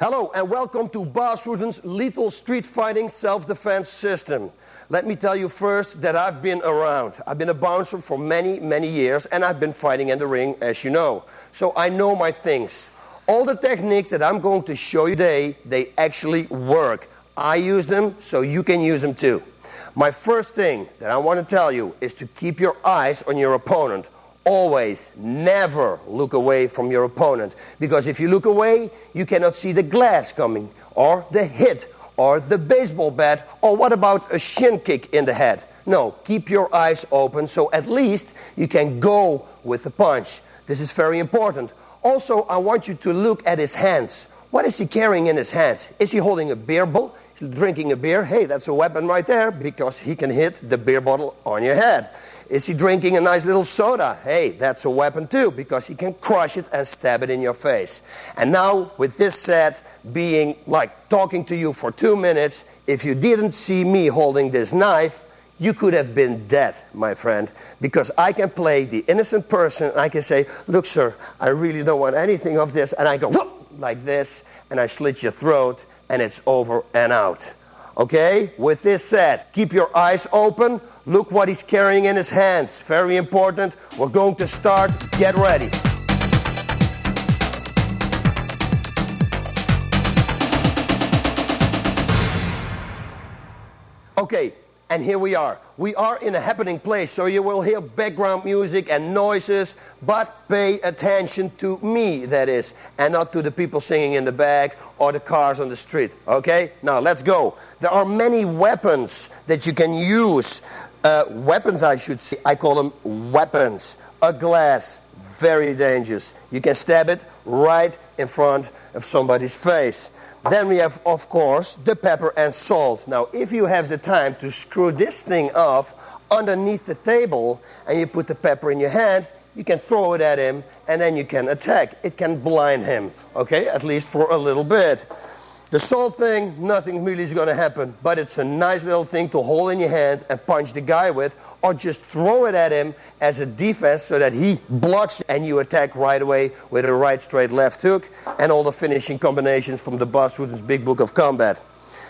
Hello and welcome to Bas Ruden's lethal street fighting self-defense system. Let me tell you first that I've been around. I've been a bouncer for many years and I've been fighting in the ring, as you know. So I know my things. All the techniques that I'm going to show you today, they actually work. I use them, so you can use them too. My first thing that I want to tell you is to keep your eyes on your opponent. Always, never look away from your opponent. Because if you look away, you cannot see the glass coming, or the hit, or the baseball bat, or what about a shin kick in the head? No, keep your eyes open so at least you can go with the punch. This is very important. Also, I want you to look at his hands. What is he carrying in his hands? Is he holding a beer bottle? Is he drinking a beer? Hey, that's a weapon right there, because he can hit the beer bottle on your head. Is he drinking a nice little soda? Hey, that's a weapon too, because he can crush it and stab it in your face. And now, with this set being like talking to you for 2 minutes, if you didn't see me holding this knife, you could have been dead, my friend, because I can play the innocent person. I can say, look, sir, I really don't want anything of this. And I go, whoop, like this, and I slit your throat, and it's over and out. Okay, with this said, keep your eyes open. Look what he's carrying in his hands. Very important. We're going to start. Get ready. Okay, and here we are. We are in a happening place, so you will hear background music and noises, but pay attention to me, that is, and not to the people singing in the back or the cars on the street. Okay, now let's go. There are many weapons that you can use. Weapons, I should say. I call them weapons. A glass, very dangerous. You can stab it right in front of somebody's face. Then we have, of course, the pepper and salt. Now, if you have the time to screw this thing off underneath the table and you put the pepper in your hand, you can throw it at him and then you can attack. It can blind him, okay, at least for a little bit. The salt thing, nothing really is going to happen, but it's a nice little thing to hold in your hand and punch the guy with, or just throw it at him as a defense so that he blocks and you attack right away with a right, straight, left hook and all the finishing combinations from the Bas Ruden's Big Book of Combat.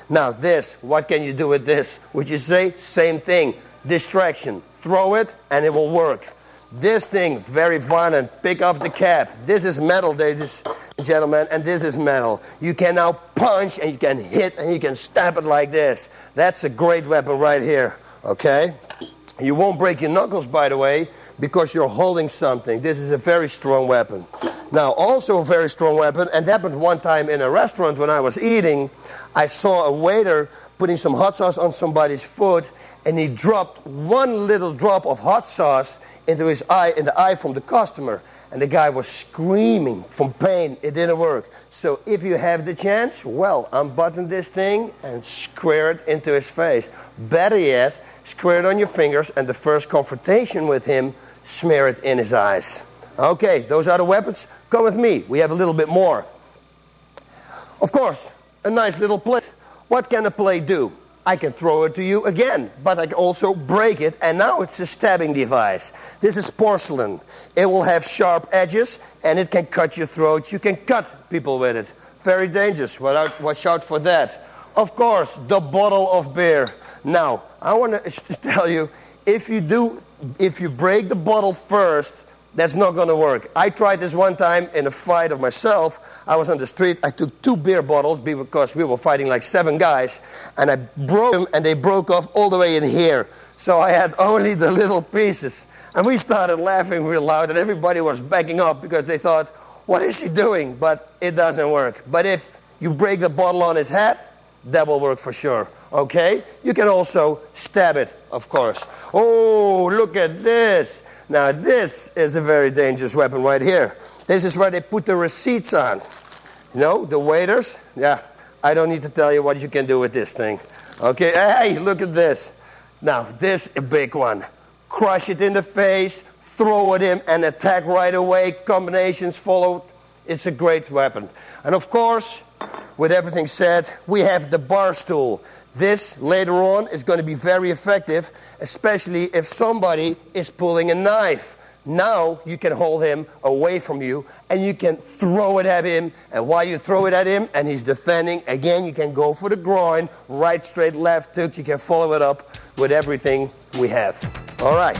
Now this, what can you do with this? Would you say? Same thing, distraction. Throw it and it will work. This thing, very violent. Pick off the cap. This is metal, ladies and gentlemen, and this is metal. You can now punch and you can hit and you can stab it like this. That's a great weapon right here, okay? You won't break your knuckles, by the way, because you're holding something. This is a very strong weapon. Now, also a very strong weapon, and that happened one time in a restaurant when I was eating. I saw a waiter putting some hot sauce on somebody's foot, and he dropped one little drop of hot sauce into his eye, in the eye from the customer. And the guy was screaming from pain. It didn't work. So if you have the chance, well, unbutton this thing and square it into his face. Better yet, square it on your fingers, and the first confrontation with him, smear it in his eyes. Okay, those are the weapons. Come with me. We have a little bit more. Of course, a nice little plate. What can a plate do? I can throw it to you again, but I can also break it, and now it's a stabbing device. This is porcelain. It will have sharp edges, and it can cut your throat. You can cut people with it. Very dangerous. Watch out for that. Of course, the bottle of beer. Now, I want to tell you, if you break the bottle first, that's not going to work. I tried this one time in a fight of myself. I was on the street. I took 2 beer bottles because we were fighting like 7 guys. And I broke them, and they broke off all the way in here. So I had only the little pieces. And we started laughing real loud, and everybody was backing off because they thought, what is he doing? But it doesn't work. But if you break the bottle on his head, that will work for sure. Okay? You can also stab it, of course. Oh, look at this. Now, this is a very dangerous weapon right here. This is where they put the receipts on. You know, the waiters. Yeah, I don't need to tell you what you can do with this thing. Okay, hey, look at this. Now, this is a big one. Crush it in the face, throw it in, and attack right away. Combinations follow. It's a great weapon. And of course, with everything said, we have the bar stool. This, later on, is going to be very effective, especially if somebody is pulling a knife. Now you can hold him away from you and you can throw it at him. And while you throw it at him and he's defending, again you can go for the groin, right, straight, left hook. You can follow it up with everything we have. All right.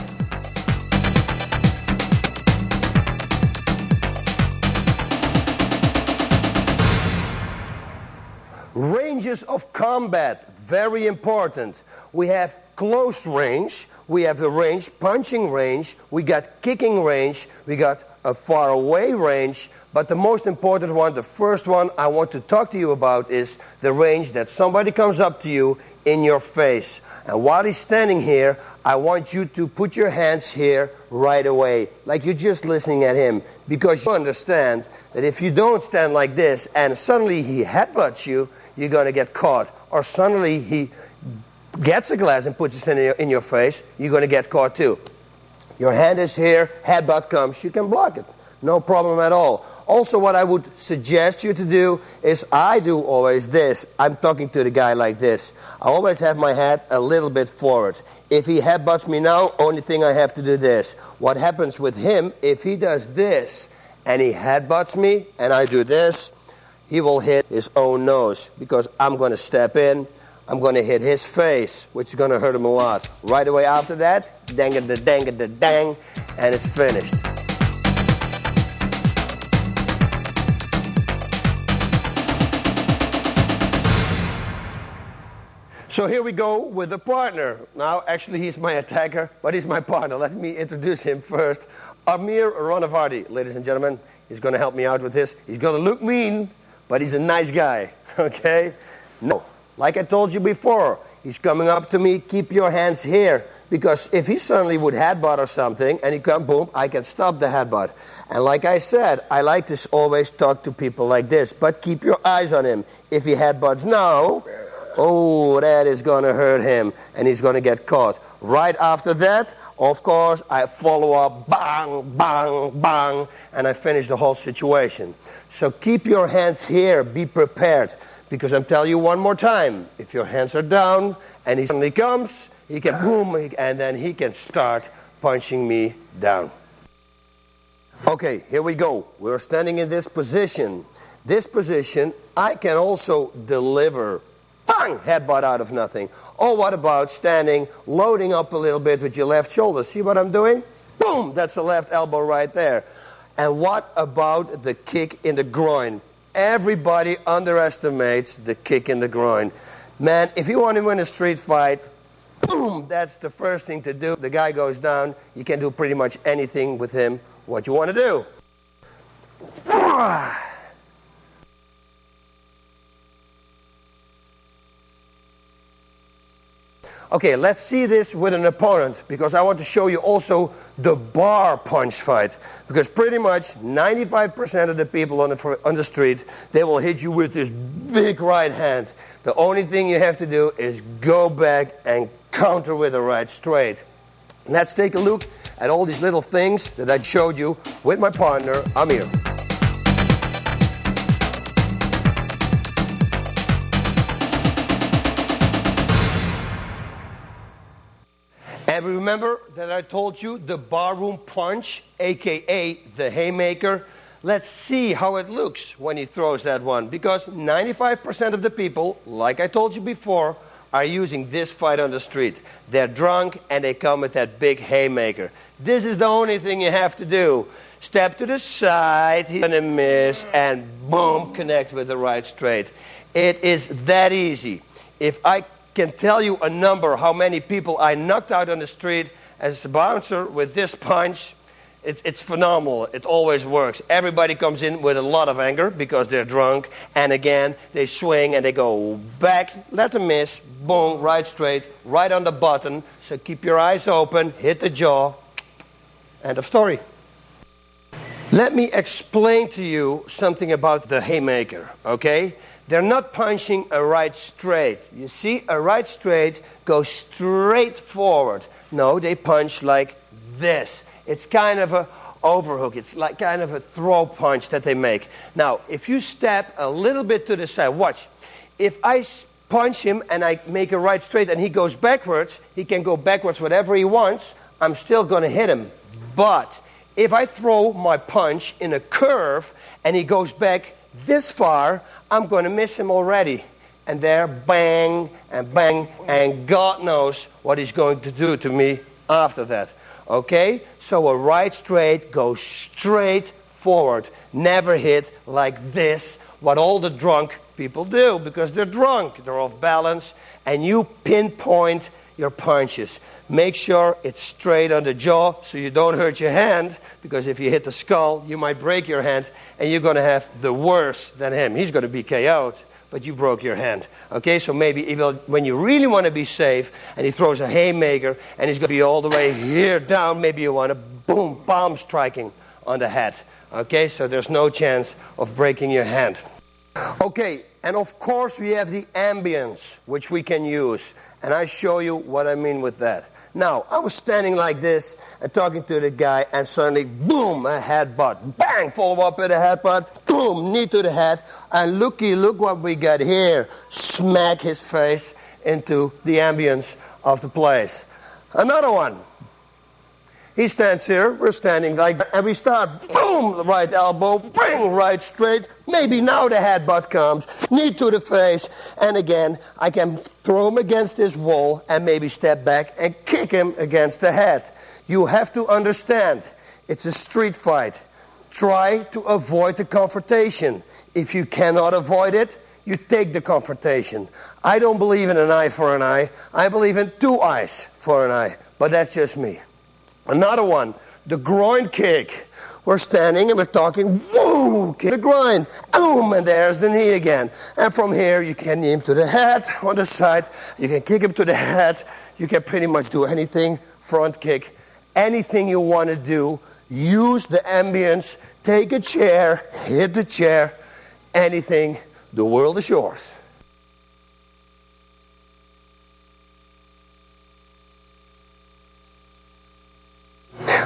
Ranges of combat, very important. We have close range, we have the range, punching range, we got kicking range, we got a far away range, but the most important one, the first one I want to talk to you about is the range that somebody comes up to you in your face. And while he's standing here, I want you to put your hands here right away, like you're just listening at him, because you understand that if you don't stand like this and suddenly he headbutts you, you're going to get caught. Or suddenly he gets a glass and puts it in your face, you're going to get caught too. Your hand is here, headbutt comes, you can block it. No problem at all. Also, what I would suggest you to do is I do always this. I'm talking to the guy like this. I always have my head a little bit forward. If he headbutts me now, only thing I have to do this. What happens with him, if he does this and he headbutts me and I do this, he will hit his own nose because I'm going to step in. I'm going to hit his face, which is going to hurt him a lot. Right away after that, dang-a-da-dang-a-da-dang, and it's finished. So here we go with a partner. Now, actually, he's my attacker, but he's my partner. Let me introduce him first. Amir Ranavardi, ladies and gentlemen. He's going to help me out with this. He's going to look mean, but he's a nice guy, okay? No, like I told you before, he's coming up to me, keep your hands here, because if he suddenly would headbutt or something, and he come, boom, I can stop the headbutt. And like I said, I like to always talk to people like this, but keep your eyes on him. If he headbutts now, oh, that is going to hurt him, and he's going to get caught. Right after that, of course, I follow up, bang, bang, bang, and I finish the whole situation. So keep your hands here, be prepared, because I'm telling you one more time, if your hands are down and he suddenly comes, he can boom, and then he can start punching me down. Okay, here we go. We're standing in this position. This position, I can also deliver, bang, headbutt out of nothing. Or what about standing, loading up a little bit with your left shoulder? See what I'm doing? Boom, that's the left elbow right there. And what about the kick in the groin? Everybody underestimates the kick in the groin. Man, if you want to win a street fight, boom, that's the first thing to do. The guy goes down. You can do pretty much anything with him, what you want to do. Okay, let's see this with an opponent, because I want to show you also the bar punch fight. Because pretty much 95% of the people on the street, they will hit you with this big right hand. The only thing you have to do is go back and counter with a right straight. Let's take a look at all these little things that I showed you with my partner, Amir. And remember that I told you the barroom punch, aka the haymaker. Let's see how it looks when he throws that one. Because 95% of the people, like I told you before, are using this fight on the street. They're drunk and they come with that big haymaker. This is the only thing you have to do. Step to the side, he's gonna miss, and boom, connect with the right straight. It is that easy. If I can tell you a number how many people I knocked out on the street as a bouncer with this punch, it's phenomenal. It always works. Everybody comes in with a lot of anger because they're drunk, and again they swing and they go back, let them miss, boom, right straight, right on the button. So keep your eyes open, hit the jaw, end of story. Let me explain to you something about the haymaker, okay? They're not punching a right straight. You see, a right straight goes straight forward. No, they punch like this. It's kind of a overhook. It's like kind of a throw punch that they make. Now, if you step a little bit to the side, watch. If I punch him and I make a right straight and he goes backwards, he can go backwards whatever he wants. I'm still going to hit him. But if I throw my punch in a curve and he goes back this far, I'm going to miss him already. And there, bang, and God knows what he's going to do to me after that. Okay? So a right straight goes straight forward. Never hit like this, what all the drunk people do, because they're drunk, they're off balance, and you pinpoint your punches. Make sure it's straight on the jaw so you don't hurt your hand, because if you hit the skull, you might break your hand, and you're going to have the worse than him. He's going to be KO'd, but you broke your hand. Okay, so maybe even when you really want to be safe, and he throws a haymaker, and he's going to be all the way here down, maybe you want to, boom, palm striking on the head. Okay, so there's no chance of breaking your hand. Okay, and of course we have the ambience, which we can use. And I show you what I mean with that. Now, I was standing like this and talking to the guy, and suddenly, boom, a headbutt. Bang, follow up with a headbutt. Boom, knee to the head. And look what we got here. Smack his face into the ambience of the place. Another one. He stands here, we're standing like that, and we start, boom, right elbow, bang, right straight. Maybe now the headbutt comes, knee to the face, and again, I can throw him against this wall and maybe step back and kick him against the head. You have to understand, it's a street fight. Try to avoid the confrontation. If you cannot avoid it, you take the confrontation. I don't believe in an eye for an eye. I believe in 2 eyes for an eye, but that's just me. Another one, the groin kick. We're standing and we're talking, woo, kick the groin, boom, and there's the knee again. And from here, you can knee him to the head, on the side, you can kick him to the head, you can pretty much do anything, front kick, anything you want to do, use the ambience, take a chair, hit the chair, anything, the world is yours.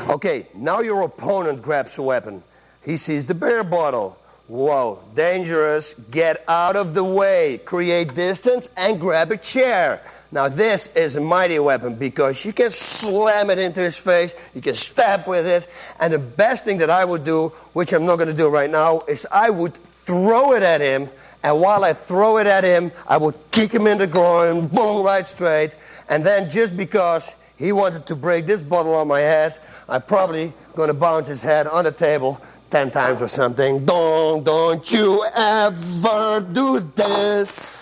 Okay, now your opponent grabs a weapon. He sees the beer bottle. Whoa, dangerous. Get out of the way. Create distance and grab a chair. Now this is a mighty weapon because you can slam it into his face. You can stab with it. And the best thing that I would do, which I'm not going to do right now, is I would throw it at him. And while I throw it at him, I would kick him in the groin, boom, right straight. And then just because he wanted to break this bottle on my head, I'm probably going to bounce his head on the table 10 times or something. Don't you ever do this.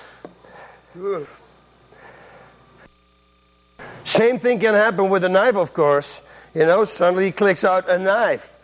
Same thing can happen with a knife, of course. You know, suddenly he clicks out a knife.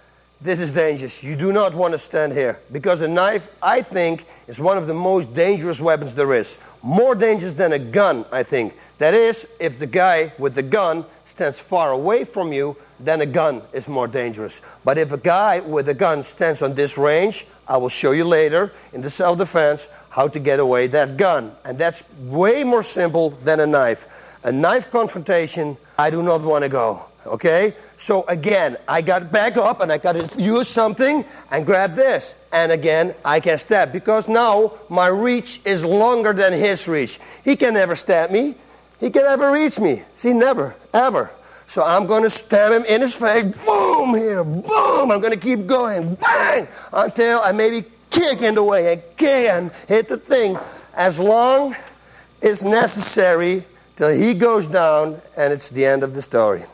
This is dangerous. You do not want to stand here. Because a knife, I think, is one of the most dangerous weapons there is. More dangerous than a gun, I think. That is, if the guy with the gun stands far away from you, then a gun is more dangerous. But if a guy with a gun stands on this range, I will show you later in the self-defense how to get away that gun. And that's way more simple than a knife. A knife confrontation, I do not want to go. Okay? So again, I got back up and I got to use something and grab this. And again, I can stab because now my reach is longer than his reach. He can never stab me. He can never reach me. See, never, ever. So I'm going to stab him in his face. Boom, here, boom. I'm going to keep going, bang, until I maybe kick in the way and kick and hit the thing. As long as necessary till he goes down and it's the end of the story.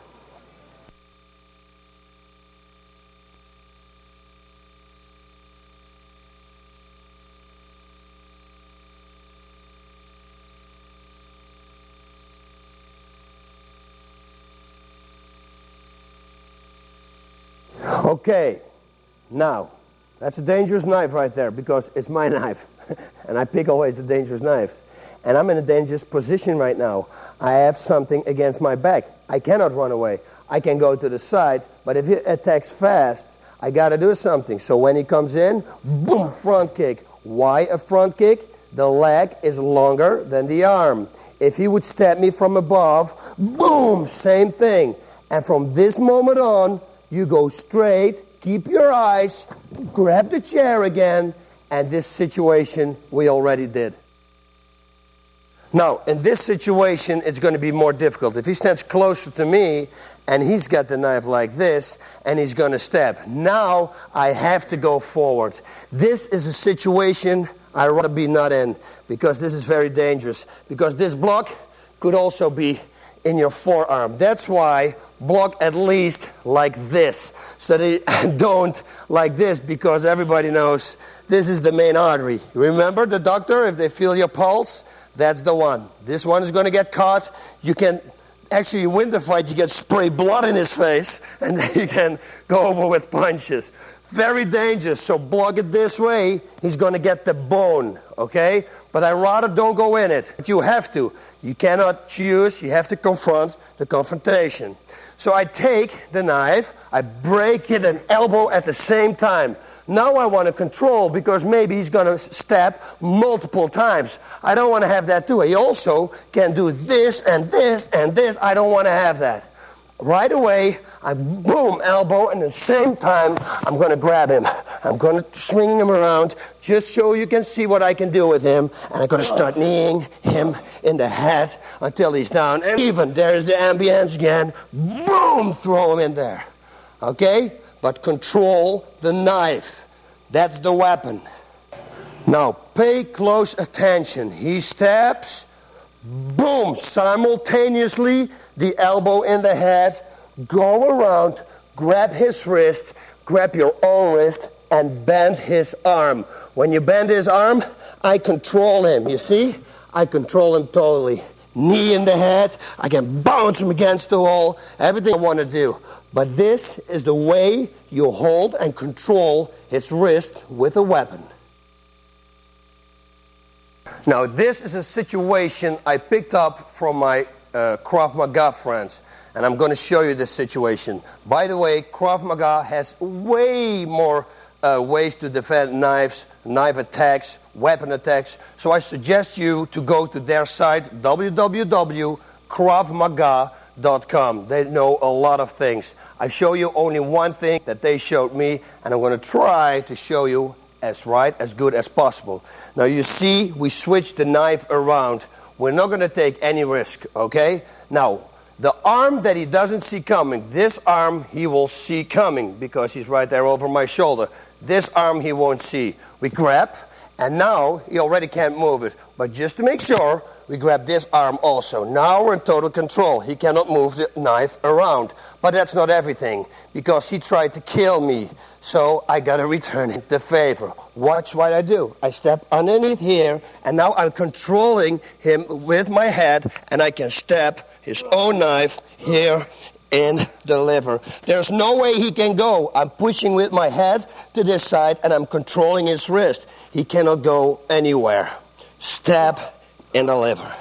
Okay, now, that's a dangerous knife right there because it's my knife. And I pick always the dangerous knives. And I'm in a dangerous position right now. I have something against my back. I cannot run away. I can go to the side, but if he attacks fast, I got to do something. So when he comes in, boom, front kick. Why a front kick? The leg is longer than the arm. If he would stab me from above, boom, same thing. And from this moment on, you go straight, keep your eyes, grab the chair again, and this situation we already did. Now, in this situation, it's going to be more difficult. If he stands closer to me, and he's got the knife like this, and he's going to stab. Now, I have to go forward. This is a situation I'd rather be not in, because this is very dangerous. Because this block could also be in your forearm. That's why block at least like this, so that they don't like this, because everybody knows this is the main artery. Remember the doctor, if they feel your pulse, that's the one. This one is going to get caught. You can actually win the fight. You get spray blood in his face, and then you can go over with punches. Very dangerous. So block it this way. He's going to get the bone, okay? But I rather don't go in it. But you have to. You cannot choose. You have to confront the confrontation. So I take the knife. I break it and elbow at the same time. Now I want to control, because maybe he's going to stab multiple times. I don't want to have that too. He also can do this and this and this. I don't want to have that. Right away, I boom, elbow, and at the same time, I'm going to grab him. I'm going to swing him around just so you can see what I can do with him. And I'm going to start kneeing him in the head until he's down. And even, there's the ambience again. Boom, throw him in there. Okay? But control the knife. That's the weapon. Now, pay close attention. He stabs. Boom, simultaneously, the elbow in the head. Go around, grab his wrist, grab your own wrist, and bend his arm. When you bend his arm, I control him. You see? I control him totally. Knee in the head. I can bounce him against the wall. Everything I want to do. But this is the way you hold and control his wrist with a weapon. Now, this is a situation I picked up from my Krav Maga friends. And I'm going to show you this situation. By the way, Krav Maga has way more ways to defend knives, knife attacks, weapon attacks. So I suggest you to go to their site, www.kravmaga.com. They know a lot of things. I show you only one thing that they showed me, and I'm going to try to show you as good as possible. Now you see, we switched the knife around. We're not going to take any risk, okay? Now, the arm that he doesn't see coming, this arm he will see coming because he's right there over my shoulder. This arm he won't see. We grab, and now he already can't move it. But just to make sure, we grab this arm also. Now we're in total control. He cannot move the knife around. But that's not everything, because he tried to kill me. So I got to return the favor. Watch what I do. I step underneath here, and now I'm controlling him with my head, and I can stab his own knife here in the liver. There's no way he can go. I'm pushing with my head to this side, and I'm controlling his wrist. He cannot go anywhere. Stab in the liver.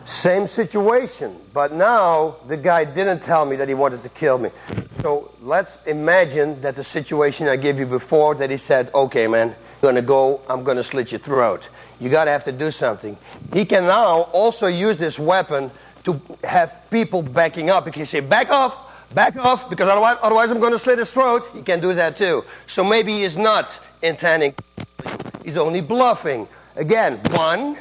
Same situation, but now the guy didn't tell me that he wanted to kill me. So let's imagine that the situation I gave you before, that he said, okay man, you're going to go, I'm going to slit your throat. You got to have to do something. He can now also use this weapon to have people backing up. He can say, back off, because otherwise I'm going to slit his throat. He can do that too. So maybe he is not intending to kill you. He's only bluffing. Again, 1,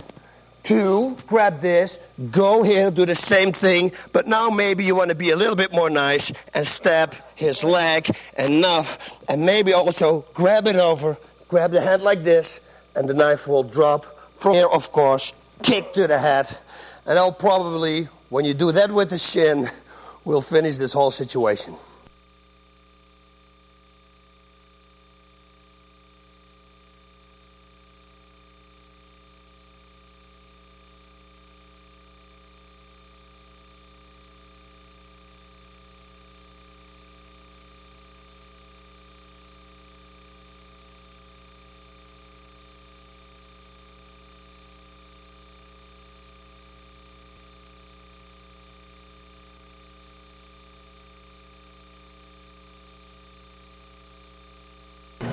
2, grab this, go here, do the same thing, but now maybe you want to be a little bit more nice and stab his leg enough, and maybe also grab it over, grab the hand like this, and the knife will drop. From here, of course, kick to the head, and I'll probably, when you do that with the shin, we'll finish this whole situation.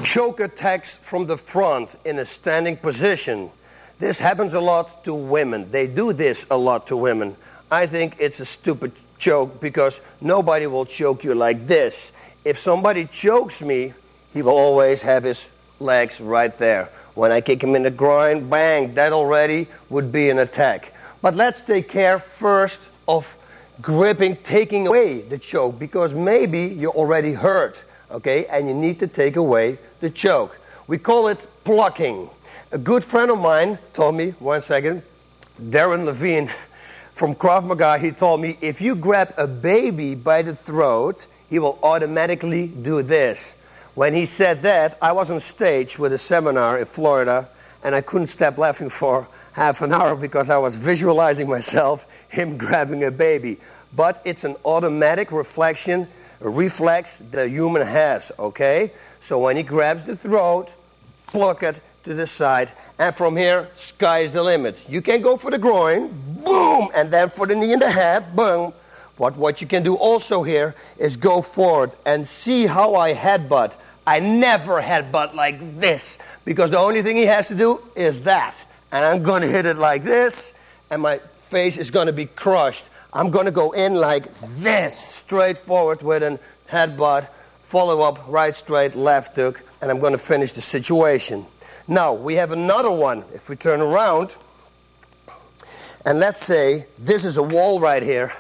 Choke attacks from the front in a standing position. This happens a lot to women. They do this a lot to women. I think it's a stupid choke because nobody will choke you like this. If somebody chokes me, he will always have his legs right there. When I kick him in the groin, bang, that already would be an attack. But let's take care first of gripping, taking away the choke, because maybe you're already hurt, okay, and you need to take away the choke. We call it plucking. A good friend of mine told me, one second, Darren Levine from Krav Maga, he told me, if you grab a baby by the throat, he will automatically do this. When he said that, I was on stage with a seminar in Florida, and I couldn't stop laughing for half an hour because I was visualizing myself, him grabbing a baby. But it's an automatic reflex the human has, okay? So when he grabs the throat, pluck it to the side, and from here, sky is the limit. You can go for the groin, boom, and then for the knee and the head, boom. But what you can do also here is go forward and see how I headbutt. I never headbutt like this, because the only thing he has to do is that. And I'm going to hit it like this, and my face is going to be crushed. I'm going to go in like this, straight forward with a headbutt, follow up, right straight, left hook, and I'm going to finish the situation. Now, we have another one. If we turn around, and let's say this is a wall right here,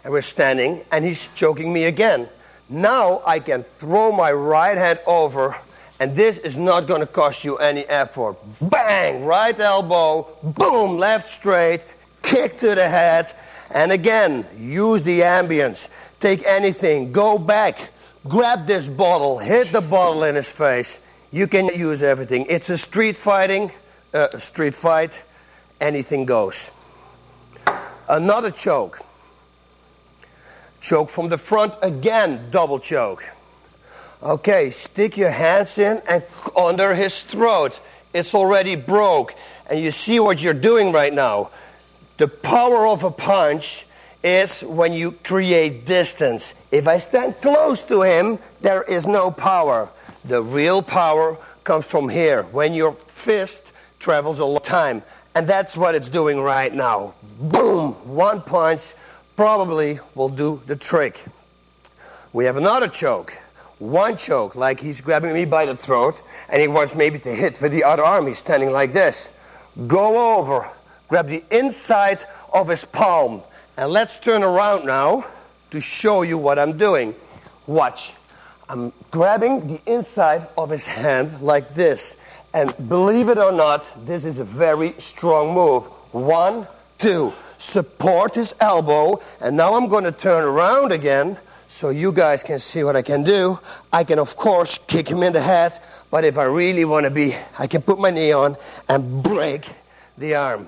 and we're standing, and he's choking me again. Now I can throw my right hand over, and this is not going to cost you any effort. Bang! Right elbow, boom! Left straight, kick to the head, and again, use the ambience. Take anything, go back, grab this bottle, hit the bottle in his face. You can use everything. It's a street fight, anything goes. Another choke. Choke from the front, again, double choke. Okay, stick your hands in and under his throat. It's already broke. And you see what you're doing right now. The power of a punch is when you create distance. If I stand close to him, there is no power. The real power comes from here, when your fist travels a long time. And that's what it's doing right now. Boom! One punch probably will do the trick. We have another choke. One choke, like he's grabbing me by the throat, and he wants maybe to hit with the other arm. He's standing like this. Go over, grab the inside of his palm. And let's turn around now to show you what I'm doing. Watch. I'm grabbing the inside of his hand like this. And believe it or not, this is a very strong move. 1, 2. Support his elbow. And now I'm going to turn around again so you guys can see what I can do. I can, of course, kick him in the head. But if I really want to be, I can put my knee on and break the arm.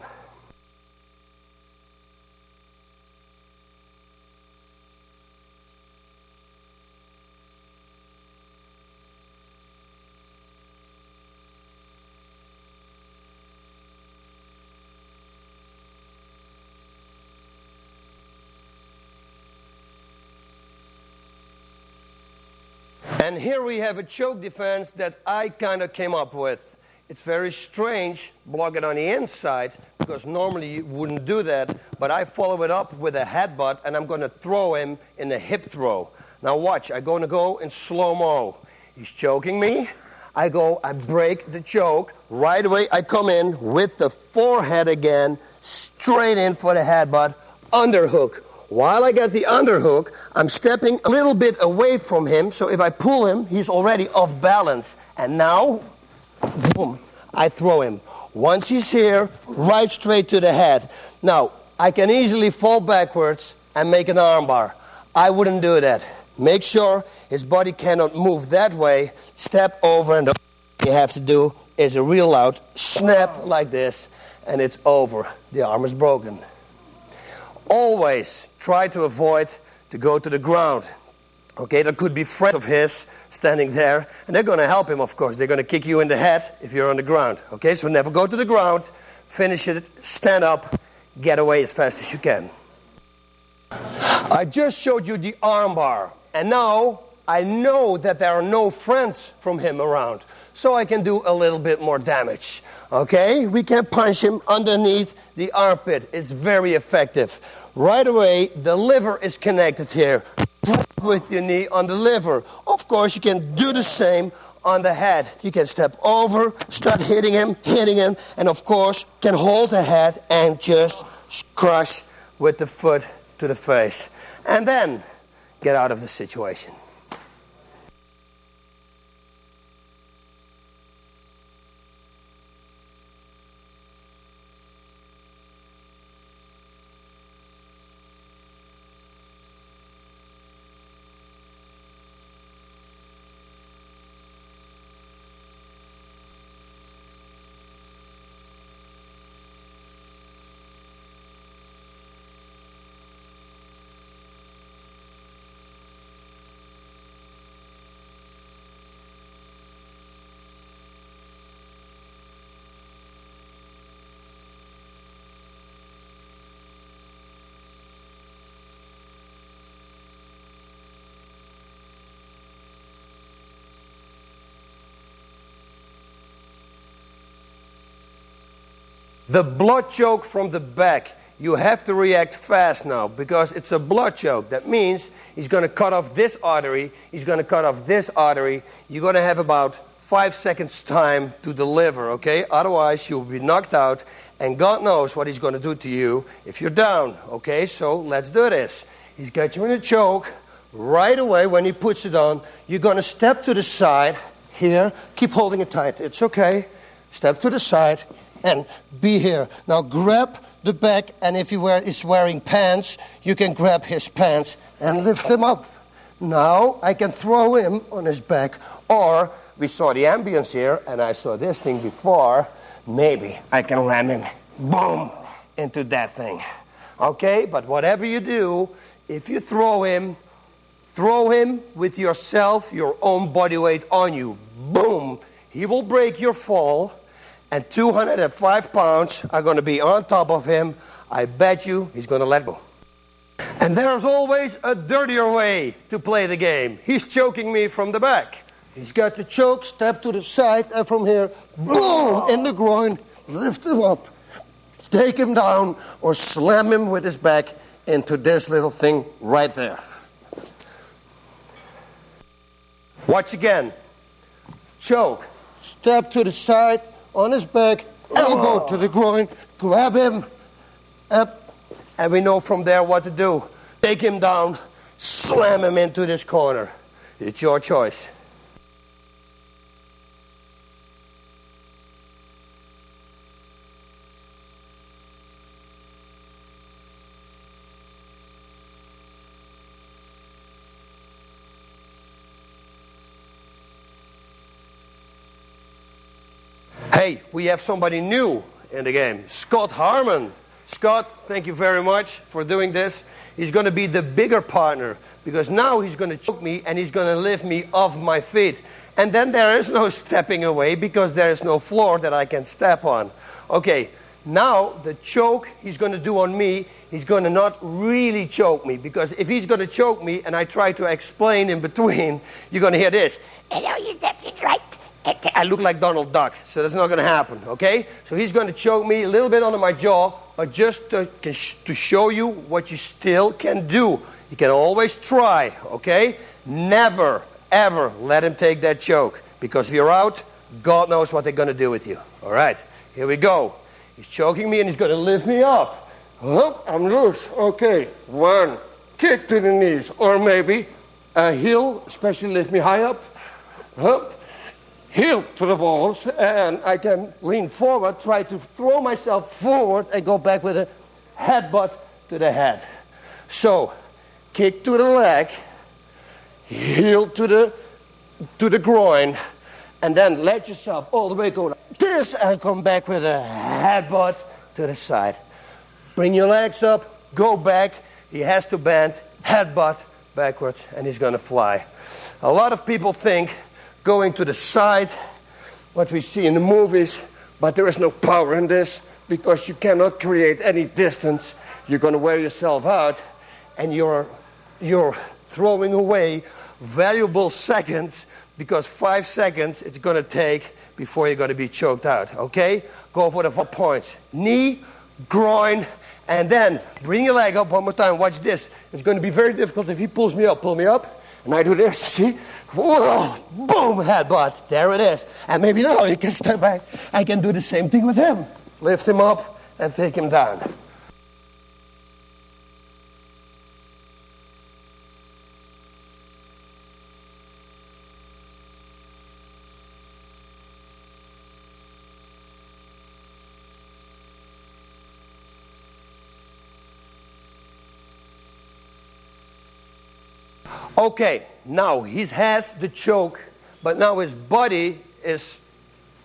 And here we have a choke defense that I kind of came up with. It's very strange, block it on the inside, because normally you wouldn't do that, but I follow it up with a headbutt, and I'm going to throw him in a hip throw. Now watch, I'm going to go in slow-mo. He's choking me. I break the choke. Right away, I come in with the forehead again, straight in for the headbutt, underhook. While I get the underhook, I'm stepping a little bit away from him, so if I pull him, he's already off balance. And now, boom, I throw him. Once he's here, right straight to the head. Now, I can easily fall backwards and make an armbar. I wouldn't do that. Make sure his body cannot move that way. Step over, and all you have to do is a real loud snap like this, and it's over. The arm is broken. Always try to avoid to go to the ground. Okay, there could be friends of his standing there, and they're going to help him, of course. They're going to kick you in the head if you're on the ground. Okay, so never go to the ground, finish it, stand up, get away as fast as you can. I just showed you the arm bar, and now I know that there are no friends from him around, so I can do a little bit more damage. Okay, we can punch him underneath the armpit. It's very effective. Right away, the liver is connected here. With your knee on the liver. Of course, you can do the same on the head. You can step over, start hitting him, and of course can hold the head and just crush with the foot to the face. And then get out of the situation. The blood choke from the back. You have to react fast now because it's a blood choke. That means he's going to cut off this artery. He's going to cut off this artery. You're going to have about 5 seconds time to deliver, okay? Otherwise, you'll be knocked out. And God knows what he's going to do to you if you're down, okay? So let's do this. He's got you in a choke. Right away, when he puts it on, you're going to step to the side here. Keep holding it tight. It's okay. Step to the side. And be here. Now grab the back, and if is wearing pants, you can grab his pants and lift him up. Now I can throw him on his back, or we saw the ambience here, and I saw this thing before. Maybe I can ram him, boom, into that thing. Okay, but whatever you do, if you throw him with yourself, your own body weight on you, boom, he will break your fall. And 205 pounds are going to be on top of him. I bet you he's going to let go. And there's always a dirtier way to play the game. He's choking me from the back. He's got the choke, step to the side, and from here, boom, in the groin, lift him up. Take him down or slam him with his back into this little thing right there. Watch again. Choke, step to the side, on his back, elbow to the groin, grab him up, and we know from there what to do. Take him down, slam him into this corner. It's your choice. Hey, we have somebody new in the game, Scott Harmon. Scott, thank you very much for doing this. He's going to be the bigger partner because now he's going to choke me and he's going to lift me off my feet. And then there is no stepping away because there is no floor that I can step on. Okay, now the choke he's going to do on me, he's going to not really choke me because if he's going to choke me and I try to explain in between, you're going to hear this. Hello, you stepped it right. I look like Donald Duck, so that's not going to happen, okay? So he's going to choke me a little bit under my jaw, but just to show you what you still can do. You can always try, okay? Never, ever let him take that choke, because if you're out, God knows what they're going to do with you. All right, here we go. He's choking me and he's going to lift me up. I'm loose. Okay, 1, kick to the knees, or maybe a heel, especially lift me high up. Heel to the balls, and I can lean forward, try to throw myself forward and go back with a headbutt to the head. So, kick to the leg, heel to the groin, and then let yourself all the way go like this and come back with a headbutt to the side. Bring your legs up, go back, he has to bend, headbutt backwards, and he's going to fly. A lot of people think going to the side, what we see in the movies, but there is no power in this because you cannot create any distance. You're going to wear yourself out, and you're throwing away valuable seconds because 5 seconds it's going to take before you're going to be choked out, okay? Go for the 4 points. Knee, groin, and then bring your leg up one more time. Watch this. It's going to be very difficult if he pulls me up. Pull me up. And I do this, see? Whoa, boom, headbutt. There it is. And maybe now he can step back. I can do the same thing with him. Lift him up and take him down. Okay, now he has the choke, but now his body is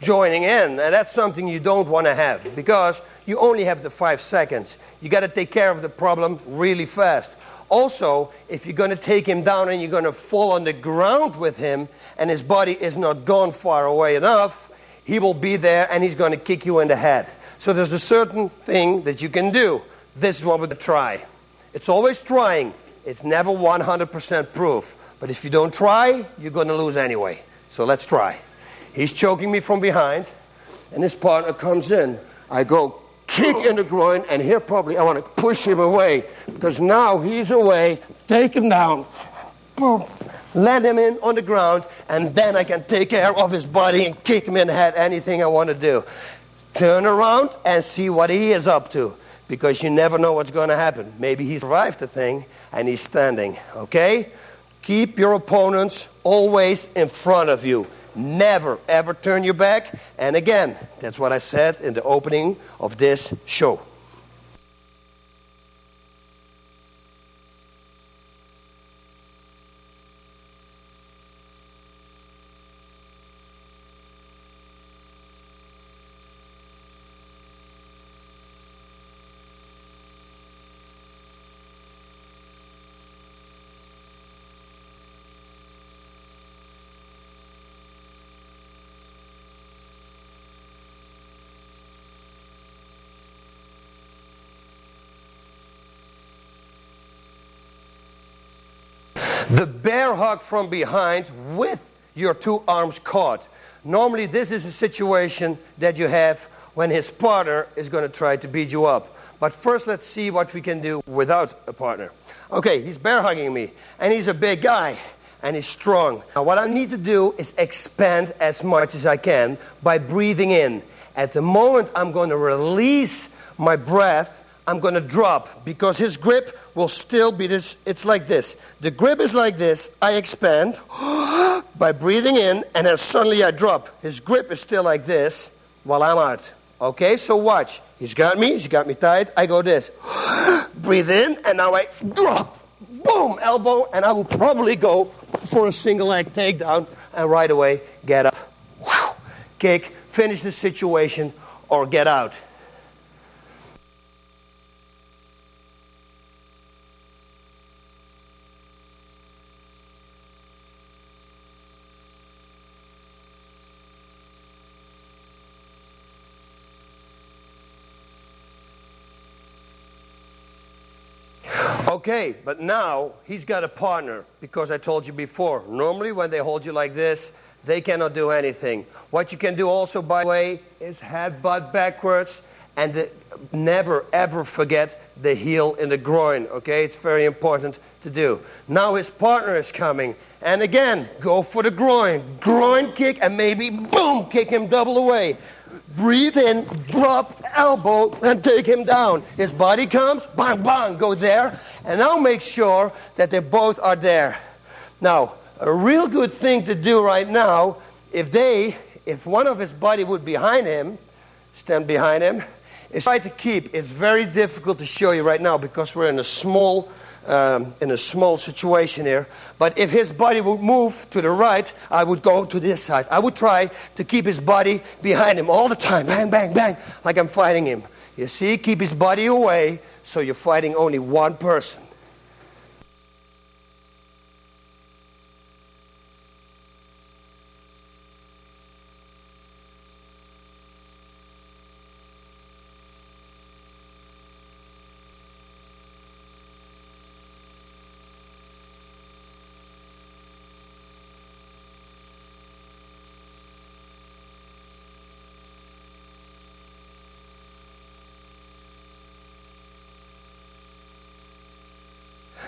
joining in, and that's something you don't want to have because you only have the 5 seconds. You got to take care of the problem really fast. Also, if you're going to take him down and you're going to fall on the ground with him and his body is not gone far away enough, he will be there and he's going to kick you in the head. So there's a certain thing that you can do. This is what we're going to try. It's always trying. It's never 100% proof. But if you don't try, you're going to lose anyway. So let's try. He's choking me from behind, and his partner comes in. I go kick in the groin, and here probably I want to push him away, because now he's away. Take him down. Boom. Land him in on the ground, and then I can take care of his body and kick him in the head, anything I want to do. Turn around and see what he is up to, because you never know what's going to happen. Maybe he survived the thing, and he's standing, okay? Keep your opponents always in front of you. Never, ever turn your back. And again, that's what I said in the opening of this show. The bear hug from behind with your 2 arms caught. Normally this is a situation that you have when his partner is going to try to beat you up. But first let's see what we can do without a partner. Okay, he's bear hugging me, and he's a big guy, and he's strong. Now what I need to do is expand as much as I can by breathing in. At the moment I'm going to release my breath, I'm going to drop, because his grip will still be this. It's like this. The grip is like this. I expand by breathing in, and then suddenly I drop. His grip is still like this while I'm out. Okay, so watch. He's got me tight. I go this. Breathe in, and now I drop. Boom, elbow, and I will probably go for a single leg takedown, and right away get up. Kick, finish the situation, or get out. Okay, but now he's got a partner, because I told you before, normally when they hold you like this, they cannot do anything. What you can do also, by the way, is headbutt backwards, and never ever forget the heel in the groin, okay? It's very important to do. Now his partner is coming, and again, go for the groin kick, and maybe, boom, kick him double away. Breathe in, drop, elbow, and take him down. His body comes, bang, bang, go there. And now make sure that they both are there. Now, a real good thing to do right now, if one of his body would behind him, stand behind him, is try to keep. It's very difficult to show you right now because we're in a small situation here. But if his body would move to the right, I would go to this side. I would try to keep his body behind him all the time. Bang, bang, bang, like I'm fighting him. You see, keep his body away, so you're fighting only one person.